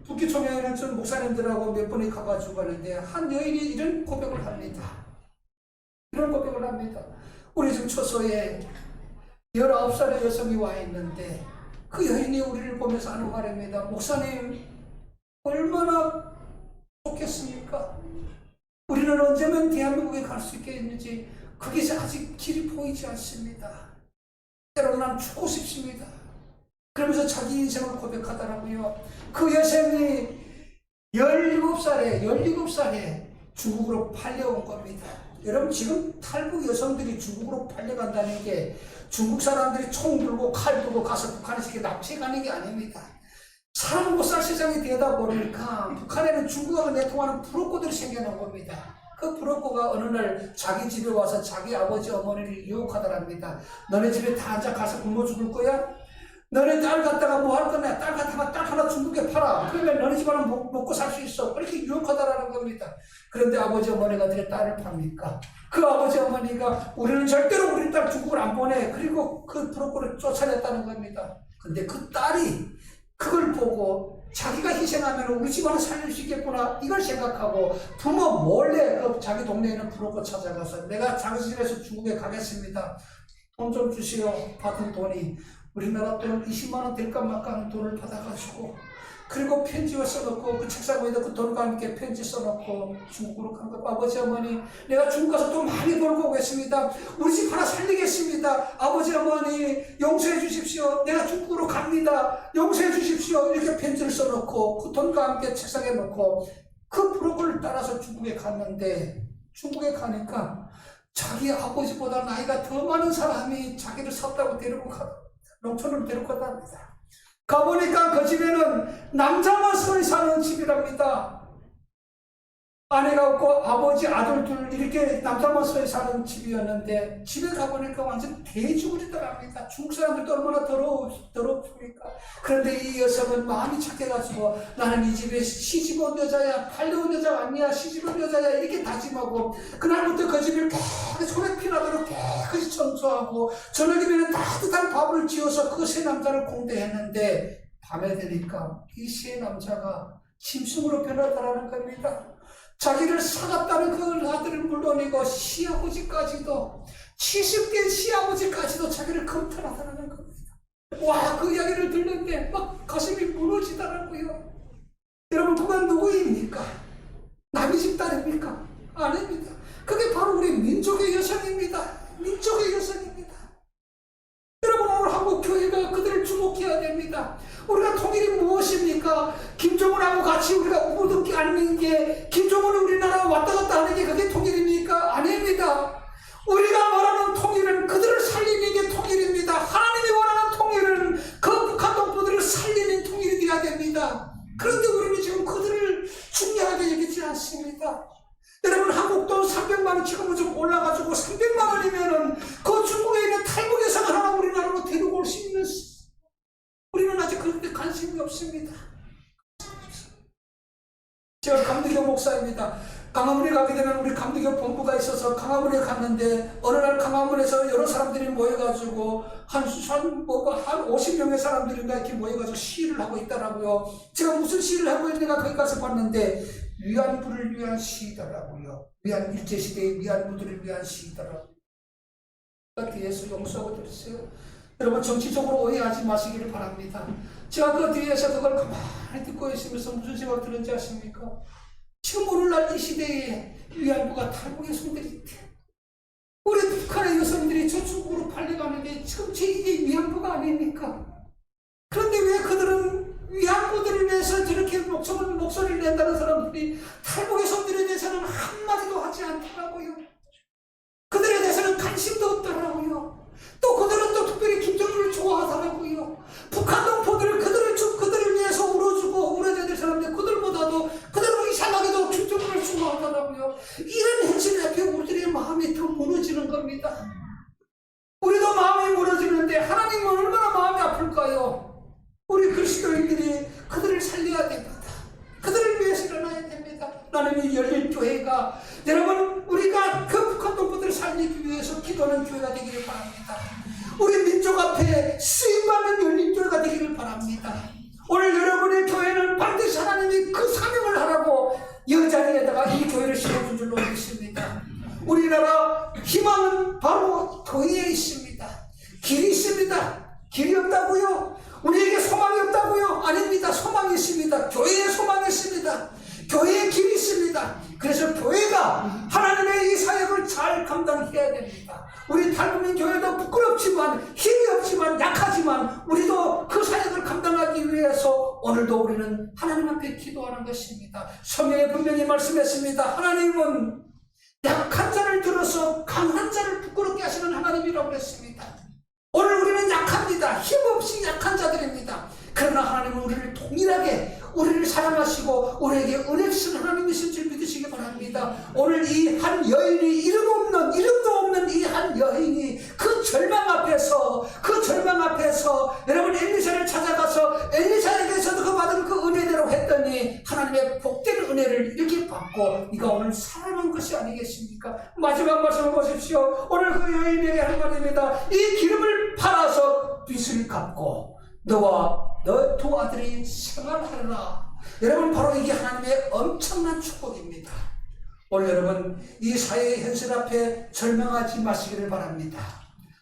북기총회에는 전 목사님들하고 몇 번이 가가지고 가는데 한 여인이 이런 고백을 합니다. 이런 고백을 합니다. 우리 집 처소에 19살의 여성이 와 있는데 그 여인이 우리를 보면서 하는 말입니다. 목사님, 얼마나 좋겠습니까? 우리는 언제면 대한민국에 갈 수 있겠는지 그게 아직 길이 보이지 않습니다. 때로는 난 죽고 싶습니다. 그러면서 자기 인생을 고백하더라고요. 그 여성이 17살에 중국으로 팔려온 겁니다. 여러분, 지금 탈북 여성들이 중국으로 팔려간다는 게 중국 사람들이 총 들고 칼 들고 가서 북한에서 이렇게 납치해가는 게 아닙니다. 사람 못 살 세상이 되다 보니까 북한에는 중국하고 내통하는 브로커들이 생겨난 겁니다. 그 브로커가 어느 날 자기 집에 와서 자기 아버지 어머니를 유혹하더랍니다. 너네 집에 다 앉아 가서 굶어 죽을 거야? 너네 딸 갖다가 뭐 할 거냐? 딸 갖다가 딸 하나 중국에 팔아. 그러면 너네 집안은 먹고 살 수 있어. 이렇게 유혹하다라는 겁니다. 그런데 아버지 어머니가 어떻게 딸을 팝니까? 그 아버지 어머니가 우리는 절대로 우리 딸 중국을 안 보내. 그리고 그 브로커를 쫓아냈다는 겁니다. 근데 그 딸이 그걸 보고 자기가 희생하면 우리 집안을 살릴 수 있겠구나 이걸 생각하고 부모 몰래 그 자기 동네에 있는 브로커 찾아가서 내가 자기 집에서 중국에 가겠습니다. 돈 좀 주시오. 받은 돈이 우리나라 돈 20만 원 될까 말까 하는 돈을 받아가지고 그리고 편지를 써놓고 그 책상 위에다 그 돈과 함께 편지 써놓고 중국으로 간 거. 아버지 어머니, 내가 중국 가서 돈 많이 벌고 오겠습니다. 우리 집 하나 살리겠습니다. 아버지 어머니 용서해 주십시오. 내가 중국으로 갑니다. 용서해 주십시오. 이렇게 편지를 써놓고 그 돈과 함께 책상에 놓고 그 브로커를 따라서 중국에 갔는데 중국에 가니까 자기 아버지보다 나이가 더 많은 사람이 자기를 샀다고 데리고 농촌으로 데리고 갔답니다. 가보니까 그 집에는 남자만 서리 사는 집이랍니다. 아내가 없고 아버지 아들 둘 이렇게 남자만 서리 사는 집이었는데 집에 가보니까 완전 돼지우리더랍니다. 중국 사람들도 얼마나 더럽습니까? 그런데 이 여성은 마음이 착해가지고 나는 이 집에 시집 온 여자야, 팔려온 여자 아니야, 시집 온 여자야 이렇게 다짐하고 그날부터 그 집을 깨끗이 손에 피나도록 깨끗이 청소하고 저녁이면 따뜻한 밥을 지어서 그 세 남자를 공대했는데 밤에 되니까 이 세 남자가 짐승으로 변하다라는 겁니다. 자기를 사갔다는 그 아들을 물러내고 시아버지까지도 70대 시아버지까지도 자기를 검탄하다는 겁니다. 와, 그 이야기를 듣는데 막 가슴이 무너지더라고요. 여러분, 그건 누구입니까? 남의 집 딸입니까? 아닙니다. 그게 바로 우리 민족의 여성입니다. 민족의 여성입니다. 여러분, 오늘 한국 교회가 그들을 주목해야 됩니다. 우리가 통일이 무엇입니까? 김정은하고 같이 우리가 우두기 않는 게, 김정은이 우리나라 왔다 갔다 하는 게 그게 통일입니까? 아닙니다. 우리가 말하는 통일은 그들을 살리는 게 통일입니다. 하나님이 원하는 통일은 그 북한 동포들을 살리는 통일이 되어야 됩니다. 그런데 우리는 지금 그들을 중요하게 여기지 않습니다. 여러분, 한국 돈 300만 원 지금은 좀 올라가지고 300만 원이면은 그 중국에 있는 탈북 여성 하나 우리나라로 데리고 올 수 있는, 우리는 아직 그런 데 관심이 없습니다. 제가 감리교 목사입니다. 강화문에 가게 되면 우리 감리교 본부가 있어서 강화문에 갔는데, 어느 날 강화문에서 여러 사람들이 모여가지고 한 50명의 사람들인가 이렇게 모여가지고 시위를 하고 있더라고요. 제가 무슨 시위를 하고 있는가 거기 가서 봤는데 위안부를 위한 시위더라고요. 일제시대의 위안부들을 위한 시위더라고요. 뒤에서 용서하고 드렸어요. 여러분, 정치적으로 오해하지 마시기를 바랍니다. 제가 그 뒤에서 그걸 가만히 듣고 있으면서 무슨 생각 들었는지 아십니까? 지금 오늘날 이 시대에 위안부가 탈북의 손들이 있대. 우리 북한의 여성들이 저 중국으로 팔려가는데 지금 이게 위안부가 아닙니까? 그런데 왜 그들은 위안부들을 위해서 저렇게 목소리를 낸다는 사람들이 탈북의 손들에 대해서는 한마디도 하지 않더라고요. 그들에 대해서는 관심도 없더라고요. 또 그들은 또 특별히 김정은을 좋아하더라고요. 북한 동포들을 그들을 위해서 울어주고 울어줘야 될 사람들, 그들보다도 그들은 이상하게도 김정은을 좋아하더라고요. 이런 현실 앞에 우리들의 마음이 더 무너지는 겁니다. 우리도 마음이 무너지는데 하나님은 얼마나 마음이 아플까요? 우리 그리스도인들이 그들을 살려야 됩니다. 그들을 위해서 일어나야 됩니다. 나는 이 열린 교회가, 여러분, 우리가 그 북한 동포들을 살리기 위해서 기도하는 교회가 되기를 바랍니다. 우리 민족 앞에 쓰임받는 열린 교회가 되기를 바랍니다. 오늘 여러분의 교회는 반드시 하나님이 그 사명을 하라고 여자리에다가 이 교회를 세워준 줄로 믿습니다. 우리나라 희망은 바로 교회에 있습니다. 길이 있습니다. 길이 없다고요? 우리에게 소망이 없다고요? 아닙니다. 소망이 있습니다. 교회에 소망이 있습니다. 교회에 길이 있습니다. 그래서 교회가 하나님의 이 사역을 잘 감당해야 됩니다. 우리 탈북민 교회도 부끄럽지만, 힘이 없지만, 약하지만 우리도 그 사역을 감당하기 위해서 오늘도 우리는 하나님 앞에 기도하는 것입니다. 성경에 분명히 말씀했습니다. 하나님은 약한 자를 들어서 강한 자를 부끄럽게 하시는 하나님이라고 했습니다. 오늘 우리는 약합니다. 힘없이 약한 자들입니다. 그러나 하나님은 우리를 동일하게 우리를 사랑하시고 우리에게 은혜 주신 하나님이신 줄 믿으시기 바랍니다. 오늘 이 한 여인이 이름도 없는 이 한 여인이 그 절망 앞에서 여러분 엘리사를 찾아가서 엘리사에게서도 그 받은 그 은혜대로 했더니 하나님의 복된 은혜를 이렇게 받고 네가 오늘 살아난 것이 아니겠습니까? 마지막 말씀을 보십시오. 오늘 그 여인에게 한 말입니다. 이 기름을 팔아서 빚을 갚고 너와 너 두 아들이 생활하리라. 여러분, 바로 이게 하나님의 엄청난 축복입니다. 오늘 여러분, 이 사회의 현실 앞에 절망하지 마시기를 바랍니다.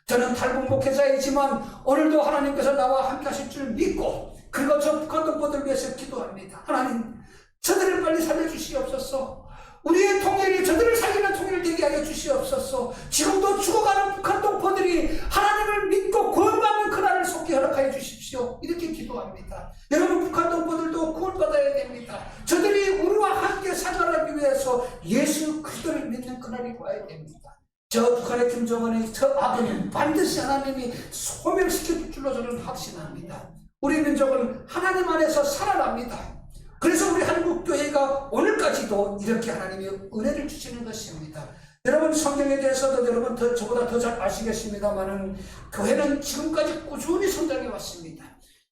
저는 탈북 목회자이지만 오늘도 하나님께서 나와 함께 하실 줄 믿고, 그리고 저 북한 동포들 위해서 기도합니다. 하나님, 저들을 빨리 살려주시옵소서. 우리의 통일이 저들을 살리는 통일을 되게 하여 주시옵소서. 지금도 죽어가는 북한 동포들이 하나님을 믿고 구원받는 그날을 속히 허락하여 주십시오. 이렇게 기도합니다. 여러분, 북한 동포들도 구원받아야 됩니다. 저들이 우리와 함께 생활하기 위해서 예수 그리스도를 믿는 그날이 와야 됩니다. 저 북한의 김정은의 저 악은 반드시 하나님이 소멸시켜 줄 줄로 저는 확신합니다. 우리 민족은 하나님 안에서 살아납니다. 그래서 우리 한국교회가 오늘까지도 이렇게 하나님의 은혜를 주시는 것입니다. 여러분, 성경에 대해서도 여러분 저보다 더 잘 아시겠습니다만은 교회는 지금까지 꾸준히 성장해 왔습니다.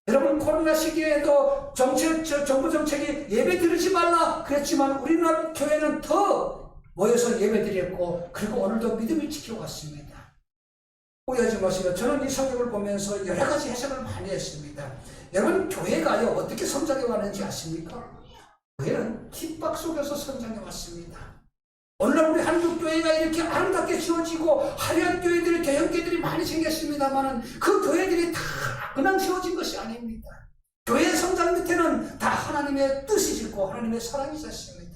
여러분, 코로나 시기에도 정부 정책이 예배 드리지 말라 그랬지만 우리나라 교회는 더 모여서 예배 드렸고, 그리고 오늘도 믿음을 지켜왔습니다. 오해하지 마시고 저는 이 성경을 보면서 여러 가지 해석을 많이 했습니다. 여러분 교회가요 어떻게 성장해 왔는지 아십니까? 교회는 핍박 속에서 성장해 왔습니다. 오늘날 우리 한국교회가 이렇게 아름답게 지어지고 화려한 교회들이 대형교회들이 많이 생겼습니다만 그 교회들이 다 그냥 지어진 것이 아닙니다. 교회의 성장 밑에는 다 하나님의 뜻이 있고 하나님의 사랑이 있었습니다.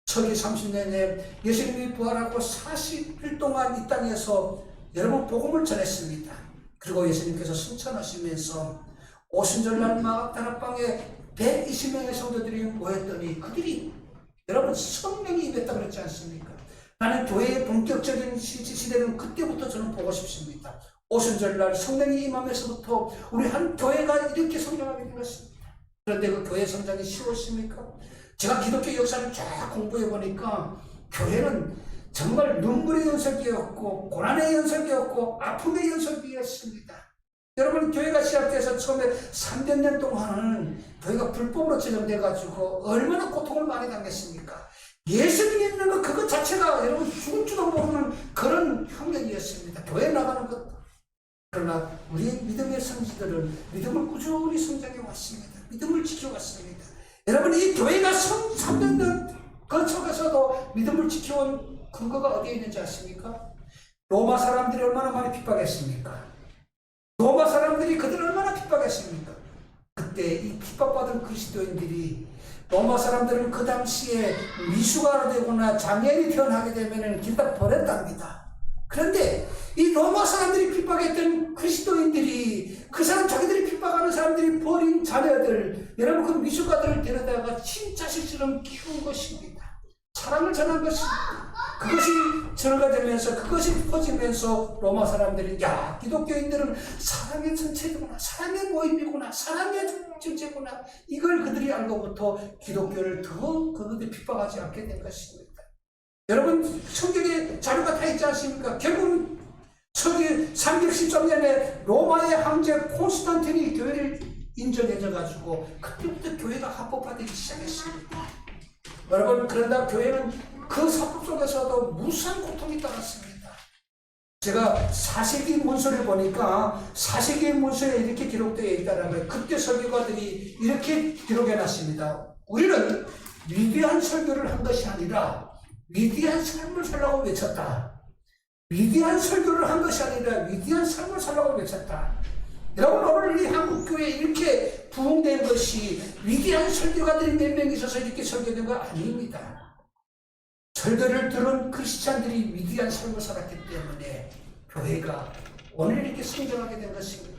서기 30년에 예수님이 부활하고 40일 동안 이 땅에서 여러분 복음을 전했습니다. 그리고 예수님께서 승천하시면서 오순절날 마가다락방에 120명의 성도들이 모였더니 그들이 여러분 성령이 임했다 그랬지 않습니까? 나는 교회의 본격적인 시대는 그때부터 저는 보고 싶습니다. 오순절날 성령이 임하면서부터 우리 한 교회가 이렇게 성장하게 된 것입니다. 그런데 그 교회 성장이 쉬웠습니까? 제가 기독교 역사를 쫙 공부해 보니까 교회는 정말 눈물의 연속이었고 고난의 연속이었고 아픔의 연속이었습니다. 여러분 교회가 시작돼서 처음에 300년 동안은 교회가 불법으로 지정돼가지고 얼마나 고통을 많이 당했습니까? 예수님 믿는 것 그것 자체가 여러분 죽을 줄도 모르는 그런 환경이었습니다. 교회 나가는 것. 그러나 우리 믿음의 성지들은 믿음을 꾸준히 성장해 왔습니다. 믿음을 지켜왔습니다. 여러분 이 교회가 300년 그 속에서도 믿음을 지켜온 근거가 어디에 있는지 아십니까? 로마 사람들이 얼마나 많이 핍박했습니까? 로마 사람들이 그들을 얼마나 핍박했습니까? 그때 이 핍박받은 그리스도인들이 로마 사람들은 그 당시에 미수가 되거나 장애인이 태어나게 되면 길다 버렸답니다. 그런데 이 로마 사람들이 핍박했던 그리스도인들이 그 사람 자기들이 핍박하는 사람들이 버린 자녀들 여러분 그 미숙아들을 데려다가 친자식처럼 키운 것입니다. 사랑을 전한 것입니다. 그것이 전가 되면서 그것이 퍼지면서 로마 사람들이 야 기독교인들은 사랑의 전체구나 사랑의 모임이구나 사랑의 전체구나 이걸 그들이 알고부터 기독교를 더 그들이 핍박하지 않게 된 것입니다. 여러분 성경에 자료가 다 있지 않습니까? 결국은 서기 313년에 로마의 황제 콘스탄틴이 교회를 인정해줘가지고 그때부터 교회가 합법화되기 시작했습니다. 여러분 그런다 교회는 그 사법 속에서도 무수한 고통이 따랐습니다. 제가 사세기 문서를 보니까 사세기 문서에 이렇게 기록되어 있다는 거예요. 그때 설교가들이 이렇게 기록해놨습니다. 우리는 위대한 설교를 한 것이 아니라 위대한 삶을 살라고 외쳤다. 위대한 설교를 한 것이 아니라 위대한 삶을 살라고 외쳤다. 여러분 오늘 이 한국교회에 이렇게 부흥된 것이 위대한 설교가들이 몇 명 있어서 이렇게 설교된 거 아닙니다. 설교를 들은 크리스찬들이 위대한 삶을 살았기 때문에 교회가 오늘 이렇게 성장하게 된 것입니다.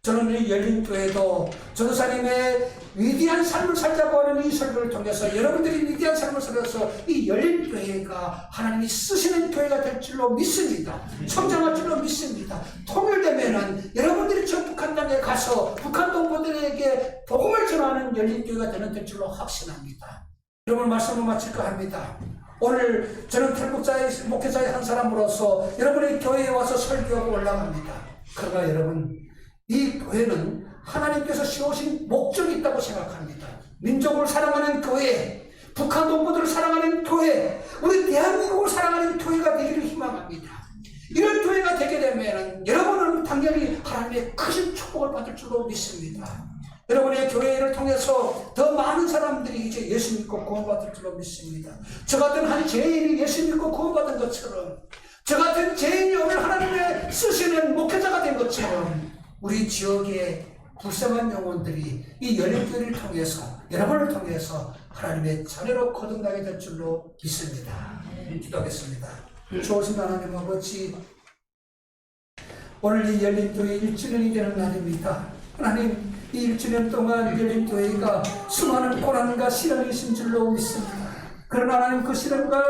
저는 이 열린교회도 전도사님의 위대한 삶을 살자고 하는 이 설교를 통해서 여러분들이 위대한 삶을 살아서 이 열린교회가 하나님이 쓰시는 교회가 될 줄로 믿습니다. 성장할 줄로 믿습니다. 통일되면은 여러분들이 저 북한 땅에 가서 북한 동포들에게 복음을 전하는 열린교회가 될 줄로 확신합니다. 여러분 말씀을 마칠까 합니다. 오늘 저는 탈북자의 목회자의 한 사람으로서 여러분의 교회에 와서 설교하고 올라갑니다. 그러나 여러분 이 교회는 하나님께서 세우신 목적이 있다고 생각합니다. 민족을 사랑하는 교회, 북한 동포들을 사랑하는 교회, 우리 대한민국을 사랑하는 교회가 되기를 희망합니다. 이런 교회가 되게 되면 여러분은 당연히 하나님의 크신 축복을 받을 줄로 믿습니다. 여러분의 교회를 통해서 더 많은 사람들이 이제 예수 믿고 구원받을 줄로 믿습니다. 저 같은 한 죄인이 예수 믿고 구원받은 것처럼 저 같은 죄인이 오늘 하나님의 쓰시는 목회자가 된 것처럼 우리 지역의 불쌍한 영혼들이 이 열린교회를 통해서 여러분을 통해서 하나님의 자녀로 거듭나게 될 줄로 믿습니다. 기도하겠습니다. 좋으신 하나님 아버지 오늘 이 열린교회 1주년이 되는 날입니다. 하나님 이 1주년 동안 열린교회가 수많은 고난과 시련이 있은 줄로 믿습니다. 그러나 하나님 그 시련과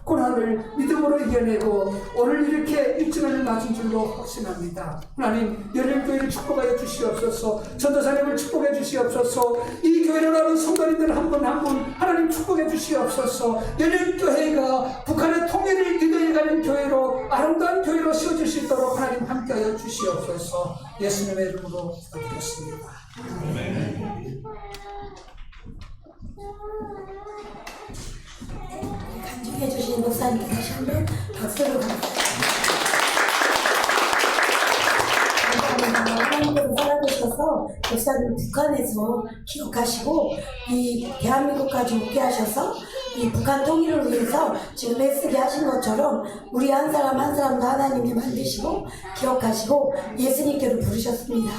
고난을 믿음으로 이겨내고 오늘 이렇게 1주년을 맞은 줄로 확신합니다. 하나님 열린교회를 축복하여 주시옵소서. 전도사님을 축복해 주시옵소서. 이 교회를 하는 성도님들 한 분 한 분 하나님 축복해 주시옵소서. 열린교회가 북한의 통일을 이끌어가는 교회로 아름다운 교회로 세워질 수 있도록 하나님 함께하여 주시옵소서. 예수님의 이름으로 기도드렸습니다. 간증해 주신 목사님께 다시 한번 박수를 감사합니다. 목사님 북한에서 기억하시고 이 대한민국까지 오게 하셔서 이 북한 통일을 위해서 지금 애쓰게 하신 것처럼 우리 한 사람 한 사람도 하나님이 만드시고 기억하시고 예수님께로 부르셨습니다.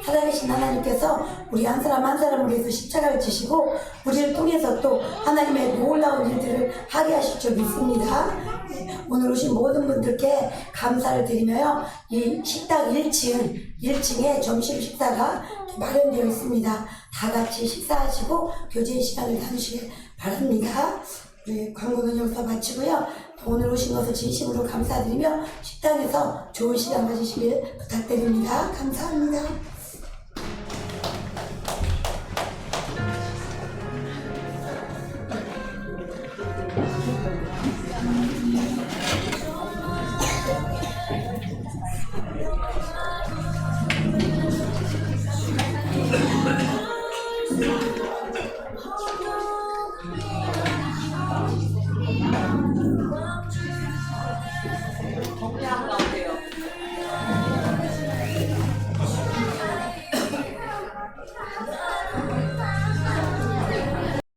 살아계신 하나님께서 우리 한 사람 한 사람을 위해서 십자가를 지시고 우리를 통해서 또 하나님의 놀라운 일들을 하게 하실 줄 믿습니다. 오늘 오신 모든 분들께 감사를 드리며요. 이 식당 1층에 점심 식사가 마련되어 있습니다. 다 같이 식사하시고 교제 시간을 나누시길 바랍니다. 우리 광고는 여기서 마치고요. 오늘 오신 것을 진심으로 감사드리며 식당에서 좋은 시간 가지시길 부탁드립니다. 감사합니다.